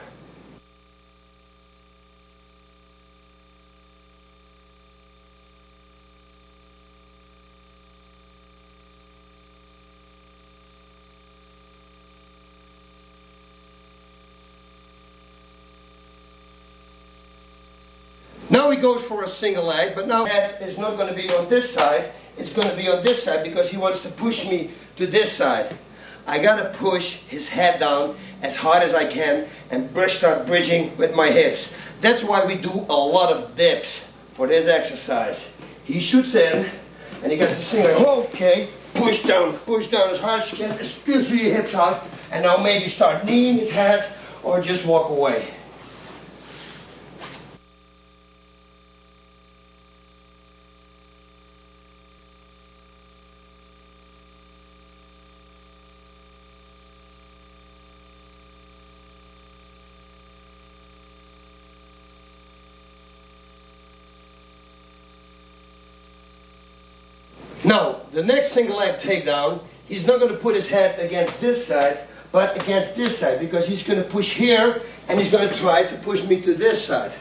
Now he goes for a single leg, but now head is not going to be on this side, it's going to be on this side, because he wants to push me to this side. I got to push his head down as hard as I can and start bridging with my hips. That's why we do a lot of dips for this exercise. He shoots in, and he gets the single leg. Okay, push down as hard as you can, squeeze your hips out, and now maybe start kneeing his head or just walk away. Now, the next single leg takedown, he's not going to put his head against this side, but against this side, because he's going to push here, and he's going to try to push me to this side.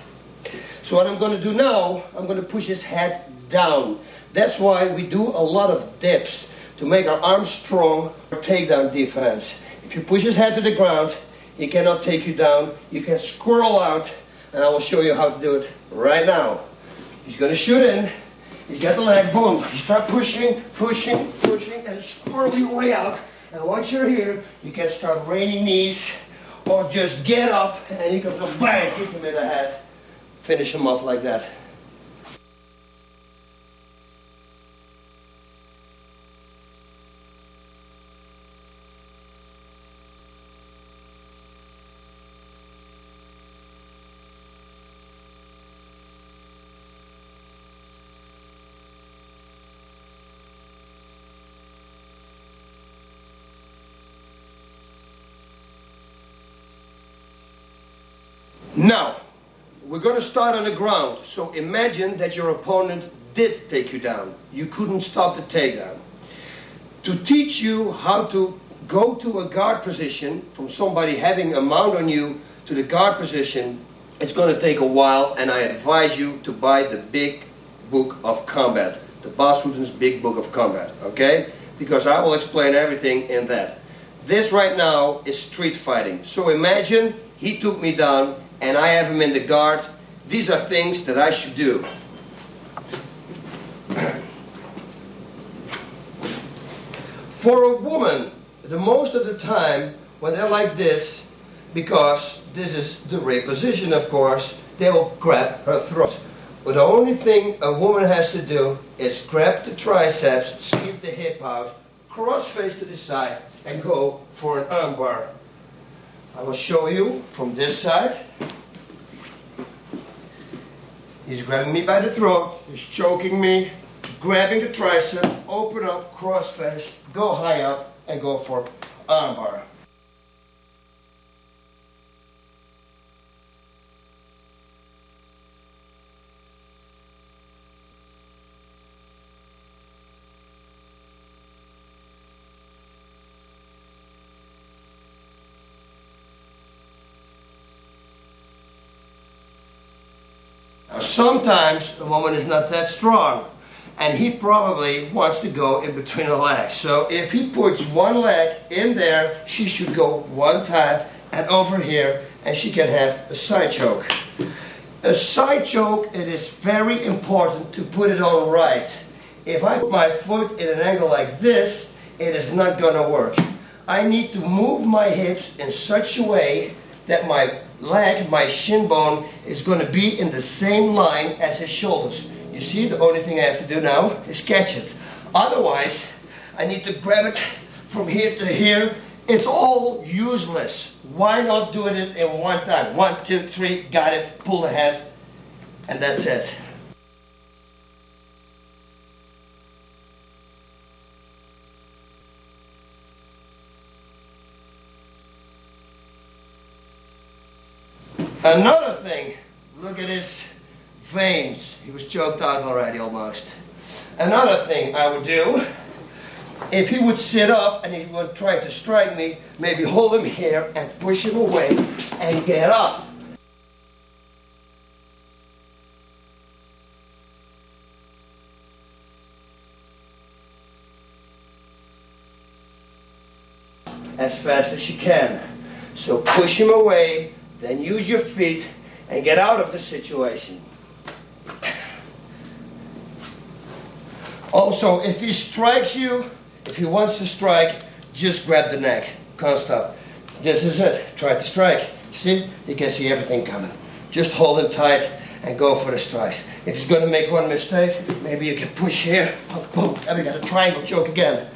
So what I'm going to do now, I'm going to push his head down. That's why we do a lot of dips, to make our arms strong for takedown defense. If you push his head to the ground, he cannot take you down. You can squirrel out, and I will show you how to do it right now. He's going to shoot in. He's got the leg, boom. You start pushing, and squirrel your way out. And once you're here, you can start raining knees, or just get up, and he comes up, bang, hit him in the head. Finish him off like that. Now, we're going to start on the ground. So imagine that your opponent did take you down. You couldn't stop the takedown. To teach you how to go to a guard position, from somebody having a mount on you to the guard position, it's going to take a while, and I advise you to buy the big book of combat, the Bas Ruten's Big Book of Combat, okay? Because I will explain everything in that. This right now is street fighting. So imagine he took me down, and I have him in the guard. These are things that I should do. For a woman, the most of the time when they're like this, because this is the rape position, of course, they will grab her throat. But the only thing a woman has to do is grab the triceps, skip the hip out, cross face to the side, and go for an armbar. I will show you from this side. He's grabbing me by the throat, he's choking me, grabbing the tricep, open up, cross face, go high up, and go for armbar. Now, sometimes a woman is not that strong, and he probably wants to go in between the legs. So if he puts one leg in there, she should go one time and over here, and she can have a side choke. A side choke, it is very important to put it on right. If I put my foot in an angle like this, it is not going to work. I need to move my hips in such a way that my leg, my shin bone, is going to be in the same line as his shoulders. You see, the only thing I have to do now is catch it. Otherwise, I need to grab it from here to here. It's all useless. Why not do it in one time? 1, 2, 3, got it, pull the head, and that's it. Another thing, look at his veins. He was choked out already almost. Another thing I would do, if he would sit up and he would try to strike me, maybe hold him here and push him away and get up. As fast as you can. So push him away, then use your feet and get out of the situation. Also, if he strikes you, if he wants to strike, just grab the neck. Can't stop. This is it. Try to strike. See? You can see everything coming. Just hold him tight and go for the strikes. If he's going to make one mistake, maybe you can push here. Boom. And we got a triangle choke again.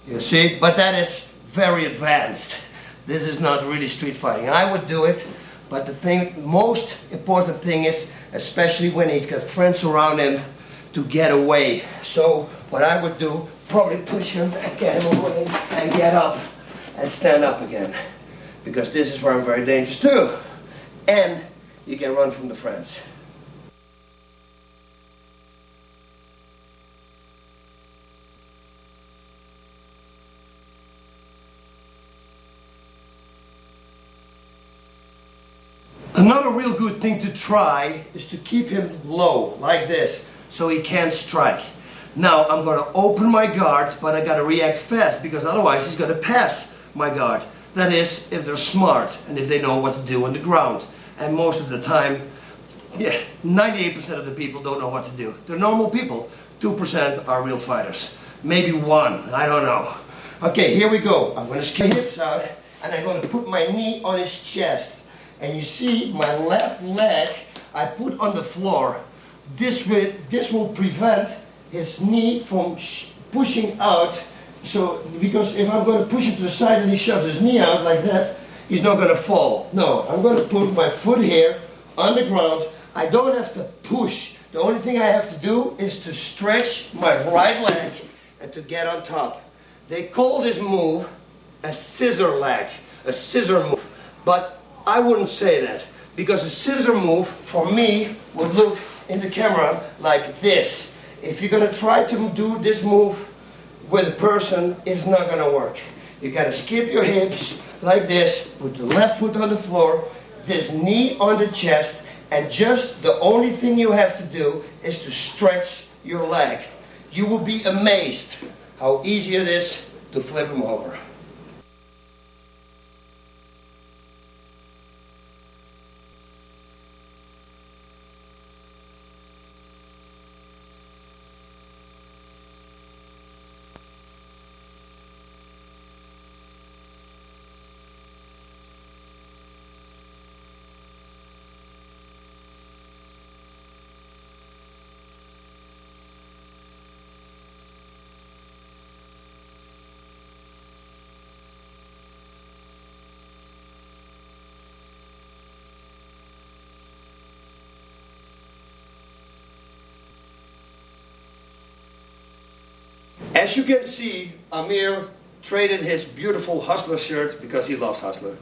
You see, but that is very advanced. This is not really street fighting. I would do it, but the most important thing is, especially when he's got friends around him, to get away. So what I would do, probably push him and get him away and get up and stand up again. Because this is where I'm very dangerous too. And you can run from the friends. Another real good thing to try is to keep him low, like this, so he can't strike. Now I'm going to open my guard, but I got to react fast, because otherwise he's going to pass my guard. That is, if they're smart and if they know what to do on the ground. And most of the time, 98% of the people don't know what to do. They're normal people. 2% are real fighters. Maybe 1, I don't know. Okay, here we go. I'm going to skip hips out, and I'm going to put my knee on his chest. And you see my left leg I put on the floor. This will prevent his knee from pushing out. So, because if I'm going to push him to the side and he shoves his knee out like that, he's not going to fall. No, I'm going to put my foot here on the ground. I don't have to push. The only thing I have to do is to stretch my right leg and to get on top. They call this move a scissor leg, a scissor move. But I wouldn't say that, because a scissor move, for me, would look in the camera like this. If you're gonna try to do this move with a person, it's not gonna work. You gotta skip your hips like this, put the left foot on the floor, this knee on the chest, and just the only thing you have to do is to stretch your leg. You will be amazed how easy it is to flip them over. As you can see, Amir traded his beautiful Hustler shirt, because he loves Hustler,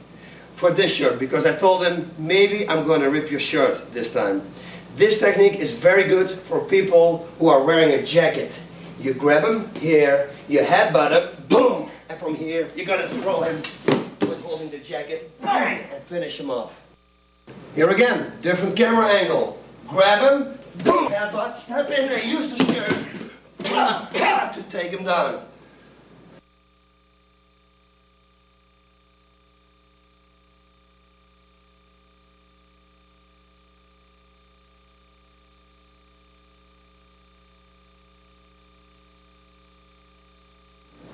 for this shirt, because I told him, maybe I'm going to rip your shirt this time. This technique is very good for people who are wearing a jacket. You grab him here, you headbutt him, boom, and from here you're going to throw him with holding the jacket, bang, and finish him off. Here again, different camera angle. Grab him, boom, headbutt, step in and use the shirt to take him down.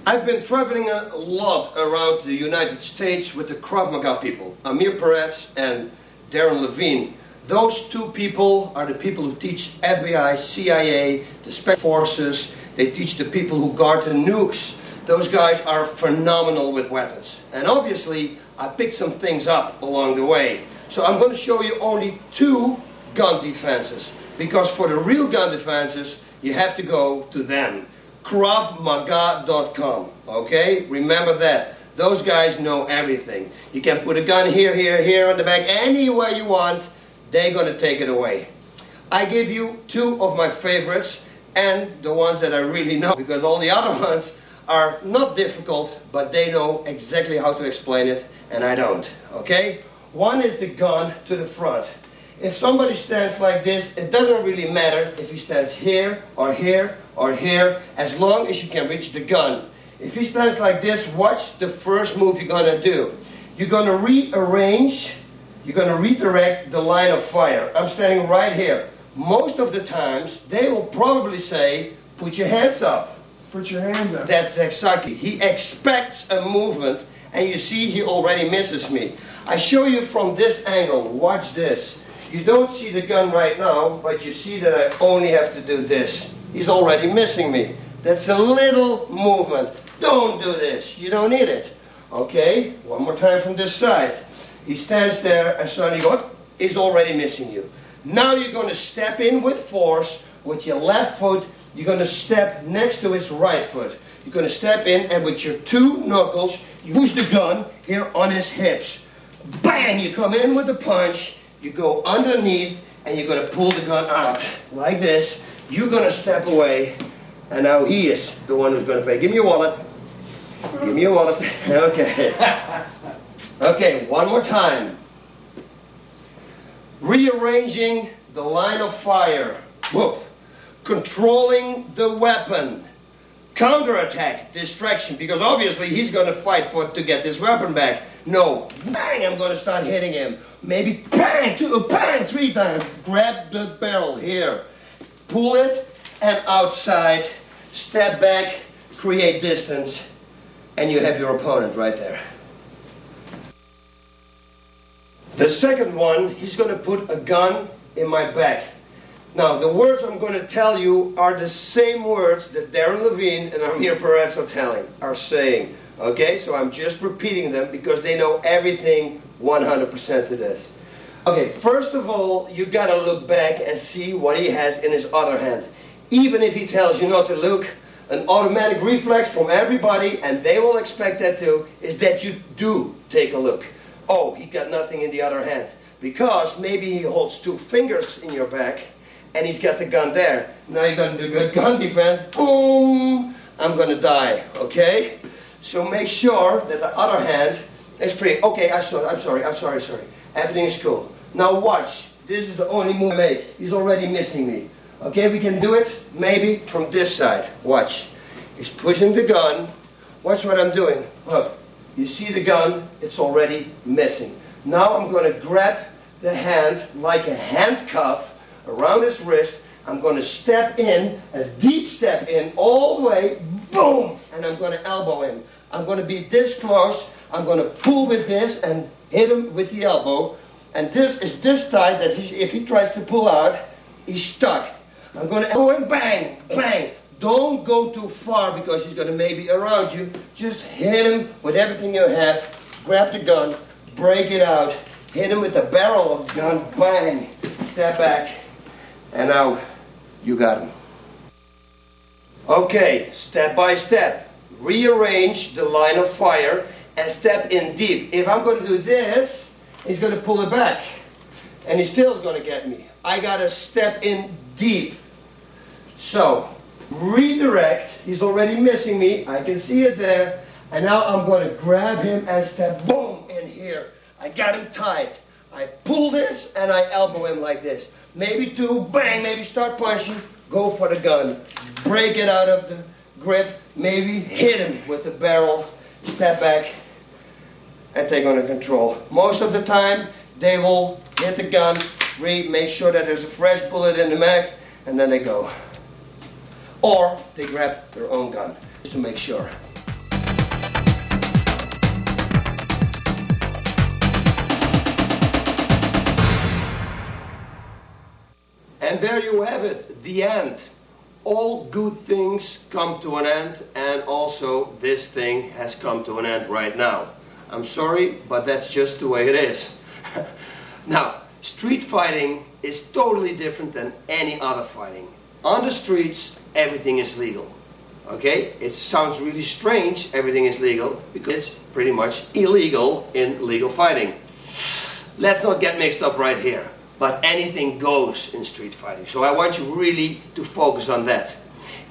I've been traveling a lot around the United States with the Krav Maga people, Amir Peretz and Darren Levine. Those two people are the people who teach FBI, CIA, the Special Forces. They teach the people who guard the nukes. Those guys are phenomenal with weapons. And obviously, I picked some things up along the way. So I'm going to show you only 2 gun defenses. Because for the real gun defenses, you have to go to them. KravMaga.com. Okay? Remember that. Those guys know everything. You can put a gun here, here, here on the back, anywhere you want. They're going to take it away. I give you 2 of my favorites and the ones that I really know, because all the other ones are not difficult, but they know exactly how to explain it and I don't. Okay? One is the gun to the front. If somebody stands like this, it doesn't really matter if he stands here or here or here, as long as you can reach the gun. If he stands like this, watch the first move you're going to do. You're going to rearrange. You're going to redirect the line of fire. I'm standing right here. Most of the times, they will probably say, put your hands up. Put your hands up. That's exactly. He expects a movement, and you see he already misses me. I show you from this angle. Watch this. You don't see the gun right now, but you see that I only have to do this. He's already missing me. That's a little movement. Don't do this. You don't need it. Okay? One more time from this side. He stands there and suddenly he's already missing you. Now you're going to step in with force with your left foot. You're going to step next to his right foot. You're going to step in and with your 2 knuckles, you push the gun here on his hips. Bang! You come in with the punch. You go underneath and you're going to pull the gun out like this. You're going to step away and now he is the one who's going to pay. Give me your wallet. Give me your wallet. Okay. Okay, one more time. Rearranging the line of fire. Whoop. Controlling the weapon. Counterattack, distraction, because obviously he's going to fight to get this weapon back. No, bang, I'm going to start hitting him. Maybe bang, 2, bang, 3 times. Grab the barrel here. Pull it and outside. Step back, create distance, and you have your opponent right there. The second one, he's going to put a gun in my back. Now, the words I'm going to tell you are the same words that Darren Levine and Amir Peretz are saying. Okay, so I'm just repeating them because they know everything 100% to this. Okay, first of all, you got to look back and see what he has in his other hand. Even if he tells you not to look, an automatic reflex from everybody, and they will expect that too, is that you do take a look. Oh, he got nothing in the other hand. Because maybe he holds 2 fingers in your back, and he's got the gun there. Now you're going to do good gun defense. Boom! I'm going to die, okay? So make sure that the other hand is free. Okay, I'm sorry. Everything is cool. Now watch. This is the only move I make. He's already missing me. Okay, we can do it maybe from this side. Watch. He's pushing the gun. Watch what I'm doing. Look, you see the gun? It's already missing. Now I'm going to grab the hand like a handcuff around his wrist. I'm going to step in, a deep step in, all the way, boom, and I'm going to elbow him. I'm going to be this close. I'm going to pull with this and hit him with the elbow. And this is this tight that if he tries to pull out, he's stuck. I'm going to elbow him, bang, bang. Don't go too far because he's going to maybe around you. Just hit him with everything you have. Grab the gun, break it out, hit him with the barrel of the gun, bang, step back, and now you got him. Okay, step by step. Rearrange the line of fire and step in deep. If I'm going to do this, he's going to pull it back. And he still is going to get me. I got to step in deep. So, redirect. He's already missing me. I can see it there. And now I'm going to grab him and step, boom, in here. I got him tight. I pull this and I elbow him like this. Maybe two, bang, maybe start punching. Go for the gun. Break it out of the grip. Maybe hit him with the barrel. Step back and take under control. Most of the time, they will hit the gun, make sure that there's a fresh bullet in the mag, and then they go. Or they grab their own gun, just to make sure. And there you have it, the end. All good things come to an end, and also this thing has come to an end right now. I'm sorry, but that's just the way it is. Now, street fighting is totally different than any other fighting. On the streets, everything is legal. Okay? It sounds really strange, everything is legal, because it's pretty much illegal in legal fighting. Let's not get mixed up right here. But anything goes in street fighting. So I want you really to focus on that.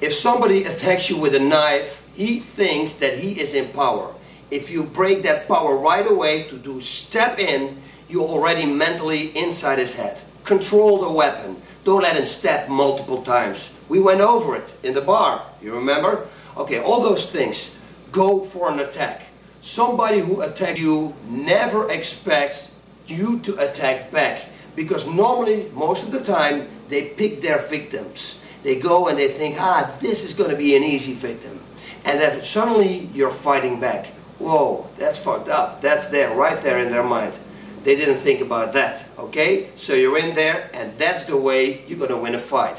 If somebody attacks you with a knife, he thinks that he is in power. If you break that power right away to do step in, you're already mentally inside his head. Control the weapon. Don't let him step multiple times. We went over it in the bar, you remember? Okay, all those things. Go for an attack. Somebody who attacks you never expects you to attack back. Because normally, most of the time, they pick their victims. They go and they think, this is going to be an easy victim. And then suddenly, you're fighting back. Whoa, that's fucked up. That's there, right there in their mind. They didn't think about that, okay? So you're in there, and that's the way you're going to win a fight.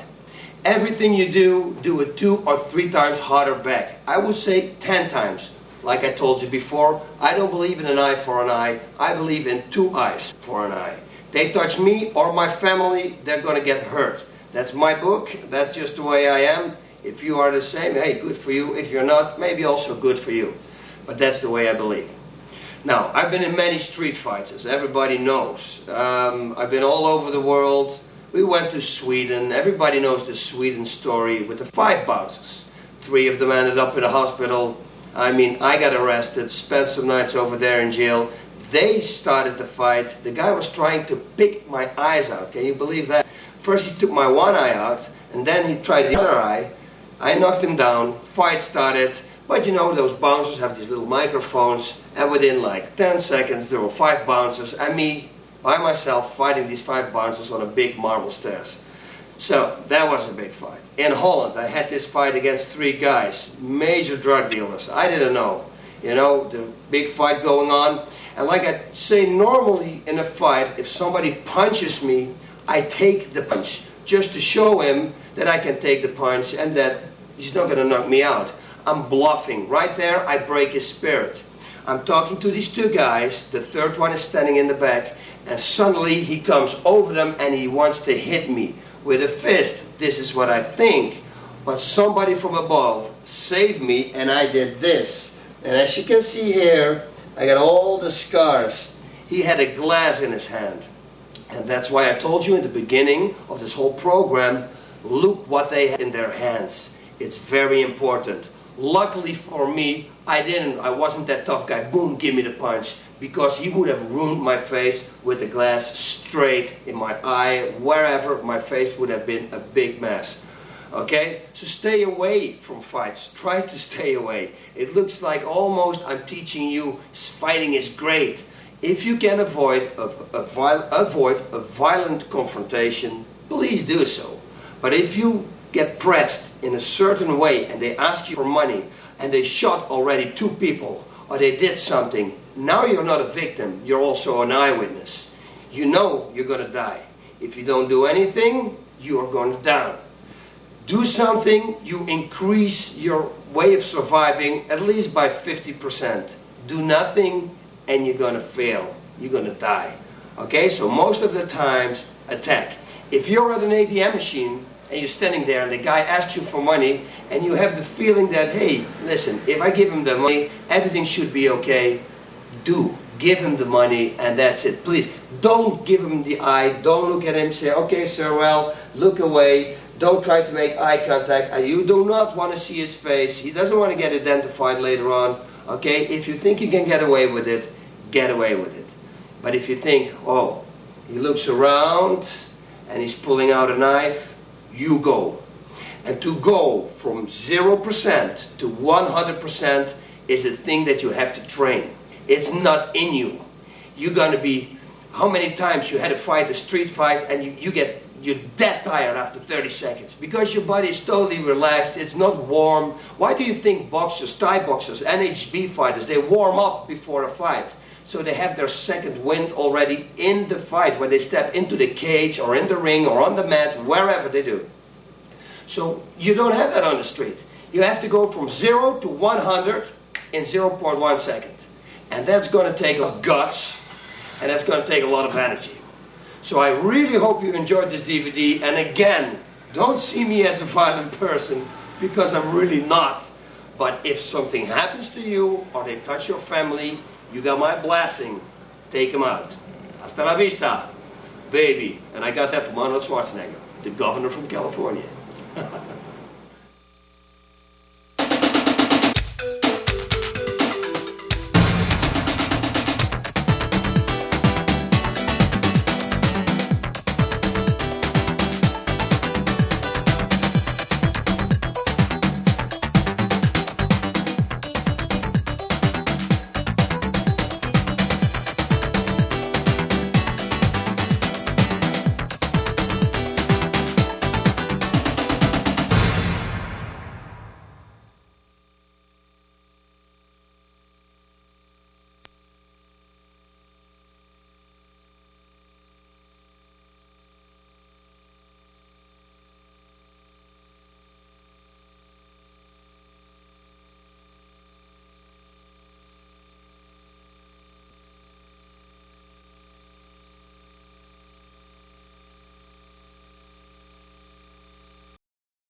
Everything you do it 2 or 3 times harder back. I would say 10 times. Like I told you before, I don't believe in an eye for an eye. I believe in 2 eyes for an eye. They touch me or my family, they're going to get hurt. That's my book. That's just the way I am. If you are the same, hey, good for you. If you're not, maybe also good for you. But that's the way I believe. Now, I've been in many street fights, as everybody knows. I've been all over the world. We went to Sweden. Everybody knows the Sweden story with the 5 bouncers. 3 of them ended up in the hospital. I mean, I got arrested, spent some nights over there in jail. They started the fight. The guy was trying to pick my eyes out. Can you believe that? First he took my one eye out, and then he tried the other eye. I knocked him down. Fight started. But you know, those bouncers have these little microphones, and within like 10 seconds there were 5 bouncers, and me, by myself, fighting these 5 bouncers on a big marble stairs. So, that was a big fight. In Holland, I had this fight against 3 guys, major drug dealers. I didn't know. You know, the big fight going on. And like I say, normally in a fight, if somebody punches me, I take the punch, just to show him that I can take the punch and that he's not going to knock me out. I'm bluffing. Right there, I break his spirit. I'm talking to these 2 guys, the 3rd one is standing in the back, and suddenly he comes over them and he wants to hit me with a fist. This is what I think. But somebody from above saved me, and I did this. And as you can see here, I got all the scars. He had a glass in his hand. And that's why I told you in the beginning of this whole program, look what they had in their hands. It's very important. Luckily for me, I wasn't that tough guy, boom, give me the punch, because he would have ruined my face with the glass straight in my eye, wherever. My face would have been a big mess. Okay? So stay away from fights. Try to stay away. It looks like almost I'm teaching you fighting is great. If you can avoid a violent confrontation, please do so. But if you get pressed in a certain way and they ask you for money and they shot already 2 people or they did something, now you're not a victim, you're also an eyewitness. You know you're going to die. If you don't do anything, you are going to die. Do something, you increase your way of surviving at least by 50%. Do nothing and you're going to fail. You're going to die. Okay, so most of the times, attack. If you're at an ATM machine and you're standing there and the guy asks you for money and you have the feeling that, hey, listen, if I give him the money, everything should be okay, give him the money and that's it. Please, don't give him the eye, don't look at him, say, okay, sir, well, look away. Don't try to make eye contact. You do not want to see his face. He doesn't want to get identified later on. Okay, if you think you can get away with it, get away with it. But if you think, oh, he looks around and he's pulling out a knife, you go. And to go from 0% to 100% is a thing that you have to train. It's not in you. You're going to be, how many times you had to fight a street fight and you're dead tired after 30 seconds because your body is totally relaxed, it's not warm. Why do you think boxers, Thai boxers, NHB fighters, they warm up before a fight? So they have their second wind already in the fight when they step into the cage or in the ring or on the mat, wherever they do. So you don't have that on the street. You have to go from 0 to 100 in 0.1 second. And that's going to take a lot of guts and that's going to take a lot of energy. So I really hope you enjoyed this DVD, and again, don't see me as a violent person, because I'm really not. But if something happens to you, or they touch your family, you got my blessing, take them out. Hasta la vista, baby. And I got that from Arnold Schwarzenegger, the governor from California.